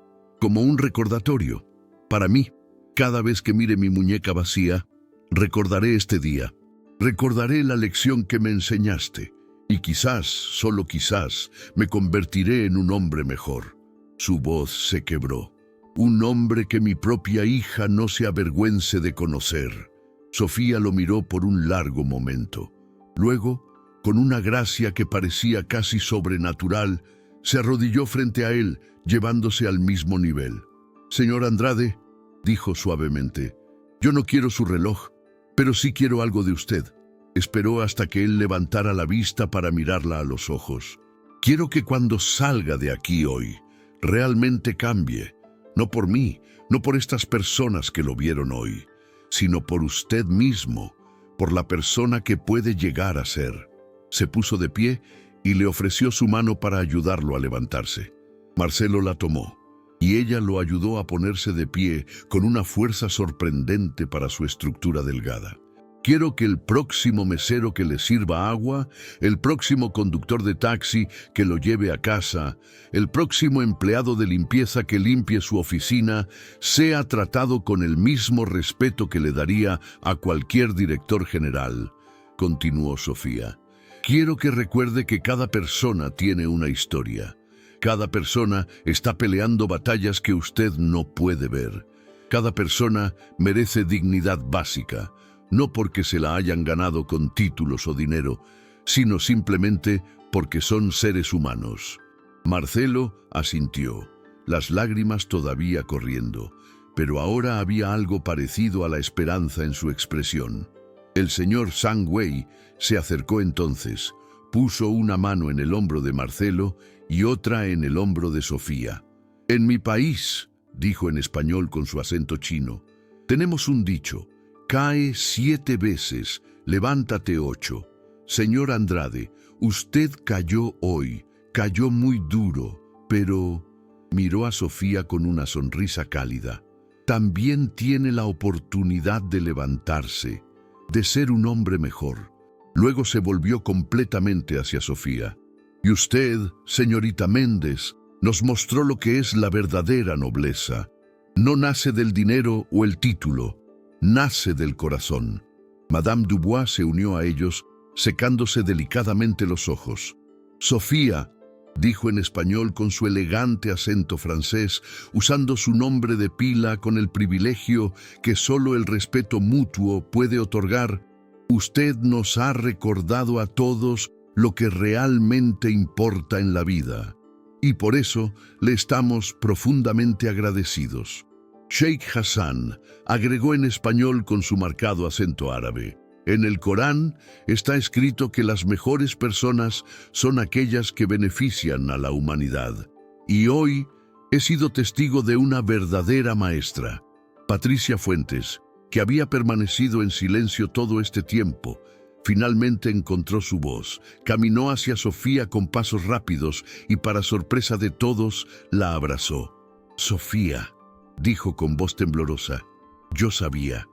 un recordatorio. Para mí, cada vez que mire mi muñeca vacía, recordaré este día. Recordaré la lección que me enseñaste. Y quizás, solo quizás, me convertiré en un hombre mejor. Su voz se quebró. Un hombre que mi propia hija no se avergüence de conocer. Sofía lo miró por un largo momento. Luego, con una gracia que parecía casi sobrenatural, se arrodilló frente a él, llevándose al mismo nivel. «Señor Andrade», dijo suavemente, «yo no quiero su reloj, pero sí quiero algo de usted». Esperó hasta que él levantara la vista para mirarla a los ojos. «Quiero que cuando salga de aquí hoy, realmente cambie. No por mí, no por estas personas que lo vieron hoy, sino por usted mismo, por la persona que puede llegar a ser». Se puso de pie y le ofreció su mano para ayudarlo a levantarse. Marcelo la tomó, y ella lo ayudó a ponerse de pie con una fuerza sorprendente para su estructura delgada. «Quiero que el próximo mesero que le sirva agua, el próximo conductor de taxi que lo lleve a casa, el próximo empleado de limpieza que limpie su oficina, sea tratado con el mismo respeto que le daría a cualquier director general», continuó Sofía. «Quiero que recuerde que cada persona tiene una historia. Cada persona está peleando batallas que usted no puede ver. Cada persona merece dignidad básica, no porque se la hayan ganado con títulos o dinero, sino simplemente porque son seres humanos». Marcelo asintió, las lágrimas todavía corriendo, pero ahora había algo parecido a la esperanza en su expresión. El señor Sang Wei se acercó entonces, puso una mano en el hombro de Marcelo y otra en el hombro de Sofía. «En mi país», dijo en español con su acento chino, «tenemos un dicho: cae 7 veces, levántate 8. Señor Andrade, usted cayó hoy, cayó muy duro, pero...» Miró a Sofía con una sonrisa cálida. «También tiene la oportunidad de levantarse, de ser un hombre mejor». Luego se volvió completamente hacia Sofía. «Y usted, señorita Méndez, nos mostró lo que es la verdadera nobleza. No nace del dinero o el título, nace del corazón». Madame Dubois se unió a ellos, secándose delicadamente los ojos. «Sofía», dijo en español con su elegante acento francés, usando su nombre de pila con el privilegio que solo el respeto mutuo puede otorgar, «usted nos ha recordado a todos lo que realmente importa en la vida, y por eso le estamos profundamente agradecidos». Sheikh Hassan agregó en español con su marcado acento árabe: «En el Corán está escrito que las mejores personas son aquellas que benefician a la humanidad. Y hoy he sido testigo de una verdadera maestra». Patricia Fuentes, que había permanecido en silencio todo este tiempo, finalmente encontró su voz, caminó hacia Sofía con pasos rápidos y, para sorpresa de todos, la abrazó. «Sofía», dijo con voz temblorosa, «yo sabía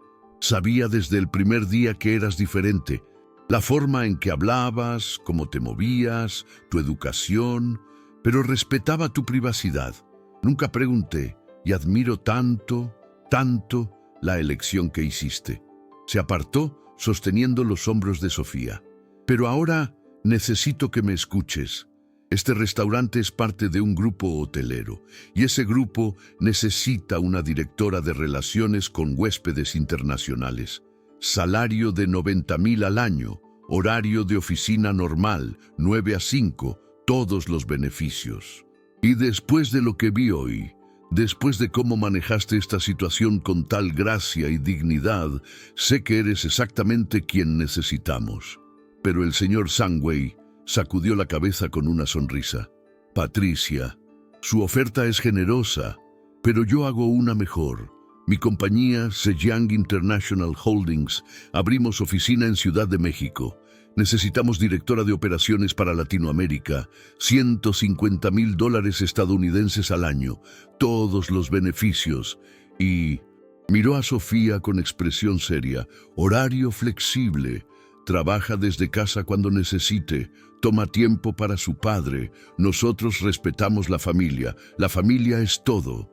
desde el primer día que eras diferente. La forma en que hablabas, cómo te movías, tu educación, pero respetaba tu privacidad. Nunca pregunté, y admiro tanto, tanto la elección que hiciste». Se apartó, sosteniendo los hombros de Sofía. «Pero ahora necesito que me escuches. Este restaurante es parte de un grupo hotelero, y ese grupo necesita una directora de relaciones con huéspedes internacionales. Salario de 90,000 al año, horario de oficina normal, 9 a 5, todos los beneficios. Y después de lo que vi hoy, después de cómo manejaste esta situación con tal gracia y dignidad, sé que eres exactamente quien necesitamos». Pero el señor Sang Wei sacudió la cabeza con una sonrisa. «Patricia, su oferta es generosa, pero yo hago una mejor. Mi compañía, Zhejiang International Holdings, abrimos oficina en Ciudad de México. Necesitamos directora de operaciones para Latinoamérica, $150,000 estadounidenses al año, todos los beneficios. Y miró a Sofía con expresión seria. Horario flexible. Trabaja desde casa cuando necesite. Toma tiempo para su padre. Nosotros respetamos la familia. La familia es todo.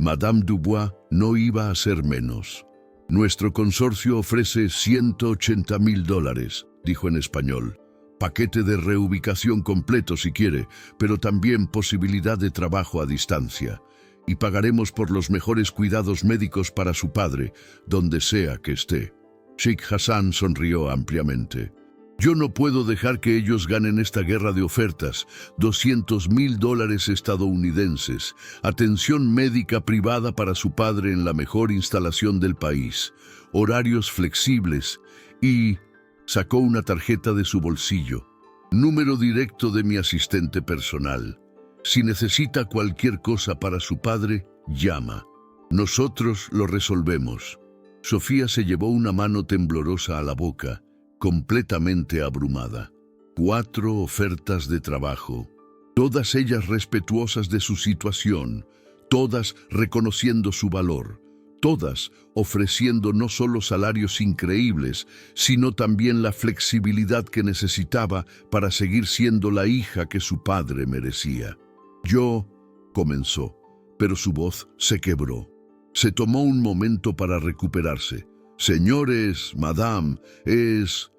Madame Dubois no iba a ser menos. Nuestro consorcio ofrece $180,000, dijo en español. Paquete de reubicación completo si quiere, pero también posibilidad de trabajo a distancia. Y pagaremos por los mejores cuidados médicos para su padre, donde sea que esté. Sheikh Hassan sonrió ampliamente. Yo no puedo dejar que ellos ganen esta guerra de ofertas. $200,000 estadounidenses. Atención médica privada para su padre en la mejor instalación del país. Horarios flexibles. Y sacó una tarjeta de su bolsillo. Número directo de mi asistente personal. Si necesita cualquier cosa para su padre, llama. Nosotros lo resolvemos. Sofía se llevó una mano temblorosa a la boca, completamente abrumada. 4 ofertas de trabajo, todas ellas respetuosas de su situación, todas reconociendo su valor, todas ofreciendo no solo salarios increíbles, sino también la flexibilidad que necesitaba para seguir siendo la hija que su padre merecía. Yo, comenzó, pero su voz se quebró. Se tomó un momento para recuperarse. Señores, madame, es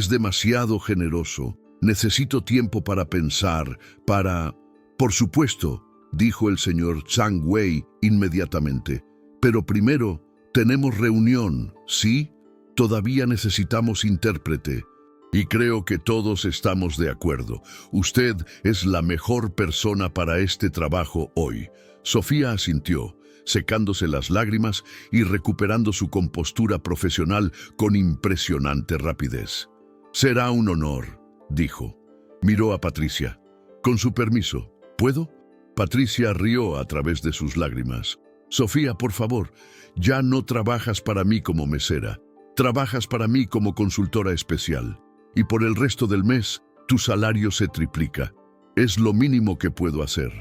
demasiado generoso. Necesito tiempo para pensar, para... Por supuesto, dijo el señor Zhang Wei inmediatamente. Pero primero, tenemos reunión, ¿sí? Todavía necesitamos intérprete. Y creo que todos estamos de acuerdo. Usted es la mejor persona para este trabajo hoy. Sofía asintió, secándose las lágrimas y recuperando su compostura profesional con impresionante rapidez. Será un honor, dijo. Miró a Patricia. Con su permiso, ¿puedo? Patricia rió a través de sus lágrimas. Sofía, por favor, ya no trabajas para mí como mesera. Trabajas para mí como consultora especial. Y por el resto del mes, tu salario se triplica. Es lo mínimo que puedo hacer.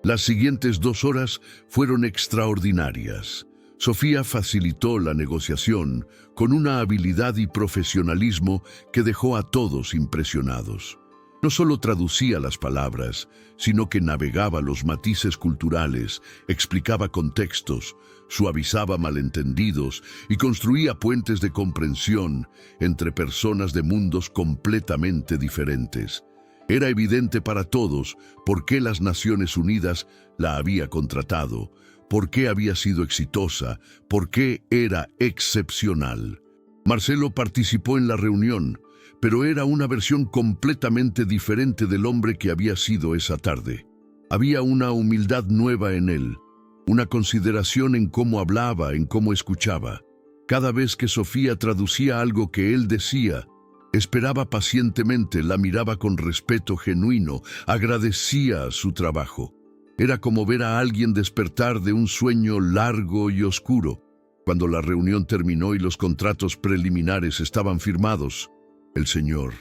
Las siguientes 2 horas fueron extraordinarias. Sofía facilitó la negociación con una habilidad y profesionalismo que dejó a todos impresionados. No solo traducía las palabras, sino que navegaba los matices culturales, explicaba contextos, suavizaba malentendidos y construía puentes de comprensión entre personas de mundos completamente diferentes. Era evidente para todos por qué las Naciones Unidas la había contratado, por qué había sido exitosa, por qué era excepcional. Marcelo participó en la reunión, pero era una versión completamente diferente del hombre que había sido esa tarde. Había una humildad nueva en él, una consideración en cómo hablaba, en cómo escuchaba. Cada vez que Sofía traducía algo que él decía, esperaba pacientemente, la miraba con respeto genuino, agradecía su trabajo. Era como ver a alguien despertar de un sueño largo y oscuro. Cuando la reunión terminó y los contratos preliminares estaban firmados, el señor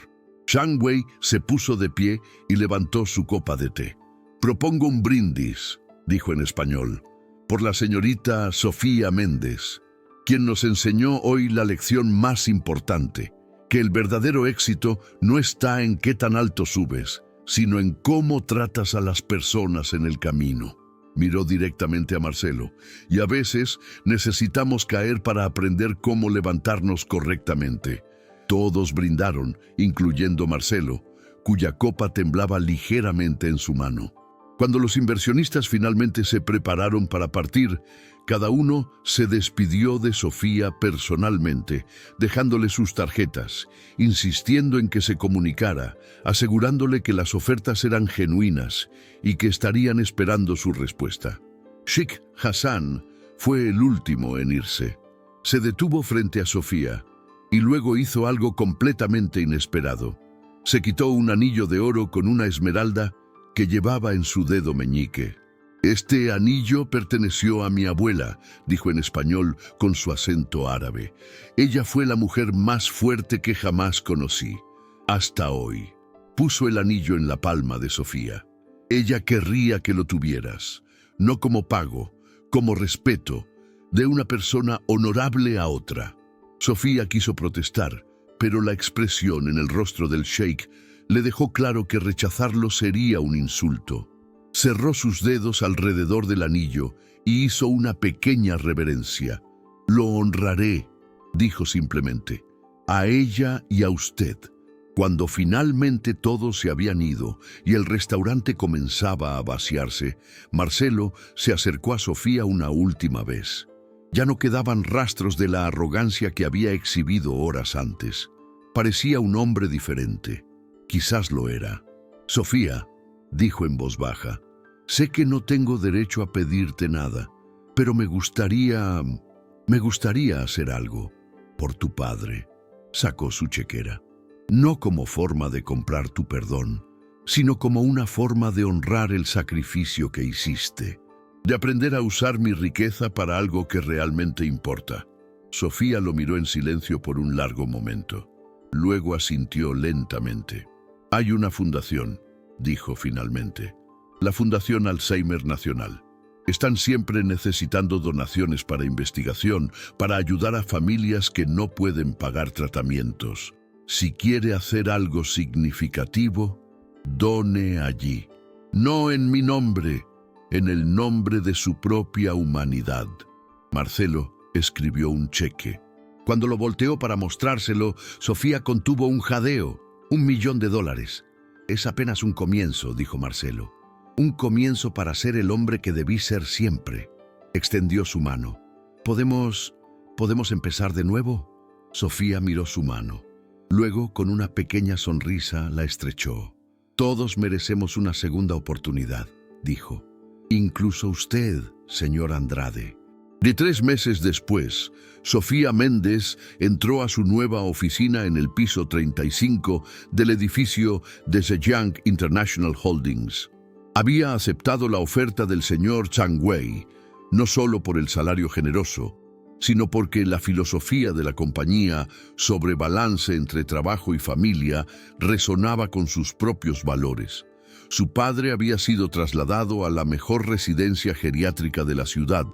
Zhang Wei se puso de pie y levantó su copa de té. «Propongo un brindis», dijo en español, «por la señorita Sofía Méndez, quien nos enseñó hoy la lección más importante, que el verdadero éxito no está en qué tan alto subes, sino en cómo tratas a las personas en el camino». Miró directamente a Marcelo, y a veces necesitamos caer para aprender cómo levantarnos correctamente. Todos brindaron, incluyendo Marcelo, cuya copa temblaba ligeramente en su mano. Cuando los inversionistas finalmente se prepararon para partir, cada uno se despidió de Sofía personalmente, dejándole sus tarjetas, insistiendo en que se comunicara, asegurándole que las ofertas eran genuinas y que estarían esperando su respuesta. Sheikh Hassan fue el último en irse. Se detuvo frente a Sofía y luego hizo algo completamente inesperado. Se quitó un anillo de oro con una esmeralda que llevaba en su dedo meñique. Este anillo perteneció a mi abuela, dijo en español con su acento árabe. Ella fue la mujer más fuerte que jamás conocí, hasta hoy. Puso el anillo en la palma de Sofía. Ella querría que lo tuvieras, no como pago, como respeto, de una persona honorable a otra. Sofía quiso protestar, pero la expresión en el rostro del sheik le dejó claro que rechazarlo sería un insulto. Cerró sus dedos alrededor del anillo y hizo una pequeña reverencia. «Lo honraré», dijo simplemente, «a ella y a usted». Cuando finalmente todos se habían ido y el restaurante comenzaba a vaciarse, Marcelo se acercó a Sofía una última vez. Ya no quedaban rastros de la arrogancia que había exhibido horas antes. Parecía un hombre diferente. Quizás lo era. «Sofía», dijo en voz baja, «sé que no tengo derecho a pedirte nada, pero me gustaría hacer algo por tu padre». Sacó su chequera. «No como forma de comprar tu perdón, sino como una forma de honrar el sacrificio que hiciste, de aprender a usar mi riqueza para algo que realmente importa». Sofía lo miró en silencio por un largo momento. Luego asintió lentamente. «Hay una fundación», dijo finalmente. «La Fundación Alzheimer Nacional. Están siempre necesitando donaciones para investigación, para ayudar a familias que no pueden pagar tratamientos. Si quiere hacer algo significativo, done allí. No en mi nombre, en el nombre de su propia humanidad». Marcelo escribió un cheque. Cuando lo volteó para mostrárselo, Sofía contuvo un jadeo. $1.000.000. «Es apenas un comienzo», dijo Marcelo. «Un comienzo para ser el hombre que debí ser siempre». Extendió su mano. ¿Podemos empezar de nuevo?» Sofía miró su mano. Luego, con una pequeña sonrisa, la estrechó. «Todos merecemos una segunda oportunidad», dijo. «Incluso usted, señor Andrade». De 3 meses después, Sofía Méndez entró a su nueva oficina en el piso 35 del edificio de Zhejiang International Holdings. Había aceptado la oferta del señor Chang Wei, no solo por el salario generoso, sino porque la filosofía de la compañía sobre balance entre trabajo y familia resonaba con sus propios valores. Su padre había sido trasladado a la mejor residencia geriátrica de la ciudad,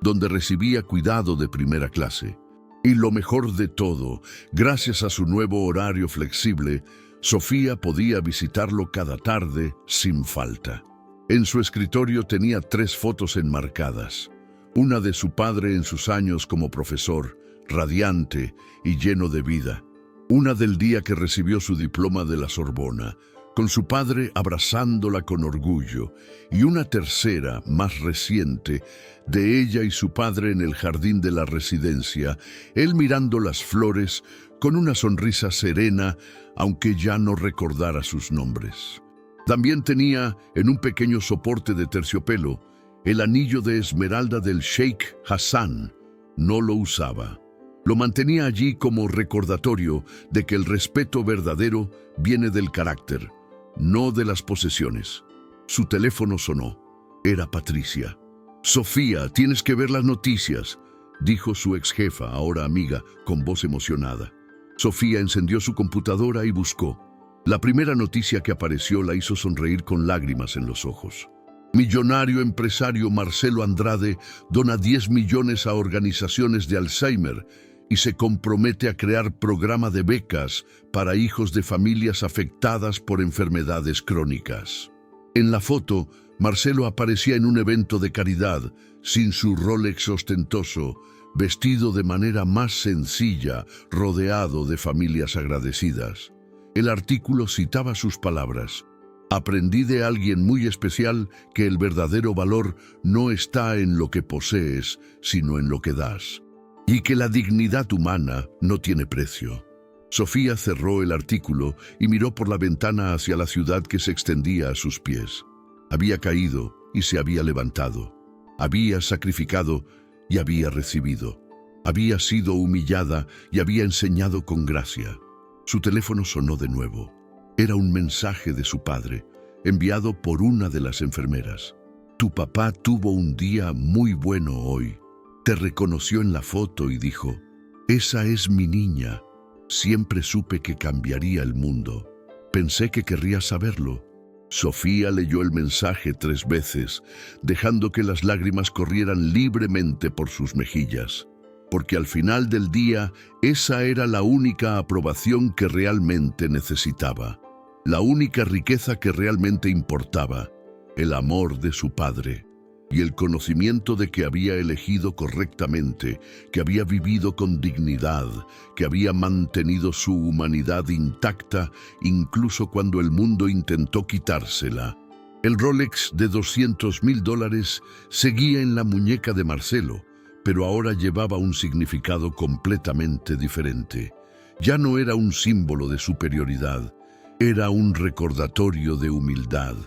donde recibía cuidado de primera clase. Y lo mejor de todo, gracias a su nuevo horario flexible, Sofía podía visitarlo cada tarde sin falta. En su escritorio tenía 3 fotos enmarcadas. Una de su padre en sus años como profesor, radiante y lleno de vida. Una del día que recibió su diploma de la Sorbona, con su padre abrazándola con orgullo, y una tercera, más reciente, de ella y su padre en el jardín de la residencia, él mirando las flores con una sonrisa serena, aunque ya no recordara sus nombres. También tenía, en un pequeño soporte de terciopelo, el anillo de esmeralda del Sheikh Hassan. No lo usaba. Lo mantenía allí como recordatorio de que el respeto verdadero viene del carácter, no de las posesiones. Su teléfono sonó. Era Patricia. «Sofía, tienes que ver las noticias», dijo su ex jefa, ahora amiga, con voz emocionada. Sofía encendió su computadora y buscó. La primera noticia que apareció la hizo sonreír con lágrimas en los ojos. Millonario empresario Marcelo Andrade dona 10 millones a organizaciones de Alzheimer y se compromete a crear programa de becas para hijos de familias afectadas por enfermedades crónicas. En la foto, Marcelo aparecía en un evento de caridad, sin su Rolex ostentoso, vestido de manera más sencilla, rodeado de familias agradecidas. El artículo citaba sus palabras: «Aprendí de alguien muy especial que el verdadero valor no está en lo que posees, sino en lo que das, y que la dignidad humana no tiene precio». Sofía cerró el artículo y miró por la ventana hacia la ciudad que se extendía a sus pies. Había caído y se había levantado. Había sacrificado y había recibido. Había sido humillada y había enseñado con gracia. Su teléfono sonó de nuevo. Era un mensaje de su padre, enviado por una de las enfermeras. Tu papá tuvo un día muy bueno hoy. Te reconoció en la foto y dijo, esa es mi niña. Siempre supe que cambiaría el mundo. Pensé que querrías saberlo. Sofía leyó el mensaje 3 veces, dejando que las lágrimas corrieran libremente por sus mejillas, porque al final del día esa era la única aprobación que realmente necesitaba, la única riqueza que realmente importaba, el amor de su padre y el conocimiento de que había elegido correctamente, que había vivido con dignidad, que había mantenido su humanidad intacta incluso cuando el mundo intentó quitársela. El Rolex de $200.000 seguía en la muñeca de Marcelo, pero ahora llevaba un significado completamente diferente. Ya no era un símbolo de superioridad, era un recordatorio de humildad,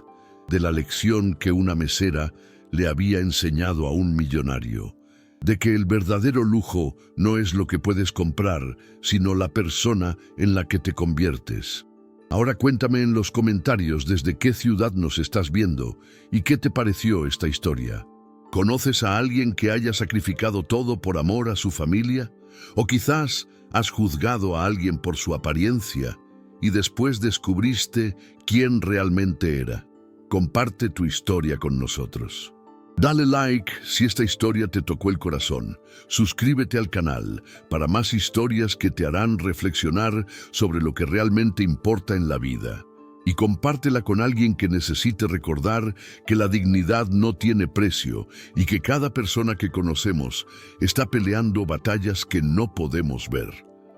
de la lección que una mesera le había enseñado a un millonario, de que el verdadero lujo no es lo que puedes comprar, sino la persona en la que te conviertes. Ahora cuéntame en los comentarios desde qué ciudad nos estás viendo y qué te pareció esta historia. ¿Conoces a alguien que haya sacrificado todo por amor a su familia? ¿O quizás has juzgado a alguien por su apariencia y después descubriste quién realmente era? Comparte tu historia con nosotros. Dale like si esta historia te tocó el corazón. Suscríbete al canal para más historias que te harán reflexionar sobre lo que realmente importa en la vida. Y compártela con alguien que necesite recordar que la dignidad no tiene precio y que cada persona que conocemos está peleando batallas que no podemos ver.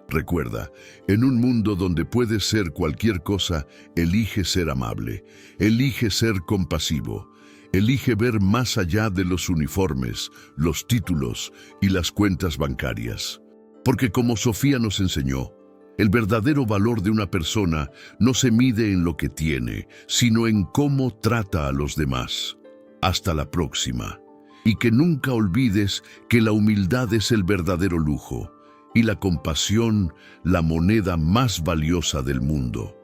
Recuerda, en un mundo donde puedes ser cualquier cosa, elige ser amable, elige ser compasivo. Elige ver más allá de los uniformes, los títulos y las cuentas bancarias. Porque como Sofía nos enseñó, el verdadero valor de una persona no se mide en lo que tiene, sino en cómo trata a los demás. Hasta la próxima. Y que nunca olvides que la humildad es el verdadero lujo y la compasión la moneda más valiosa del mundo.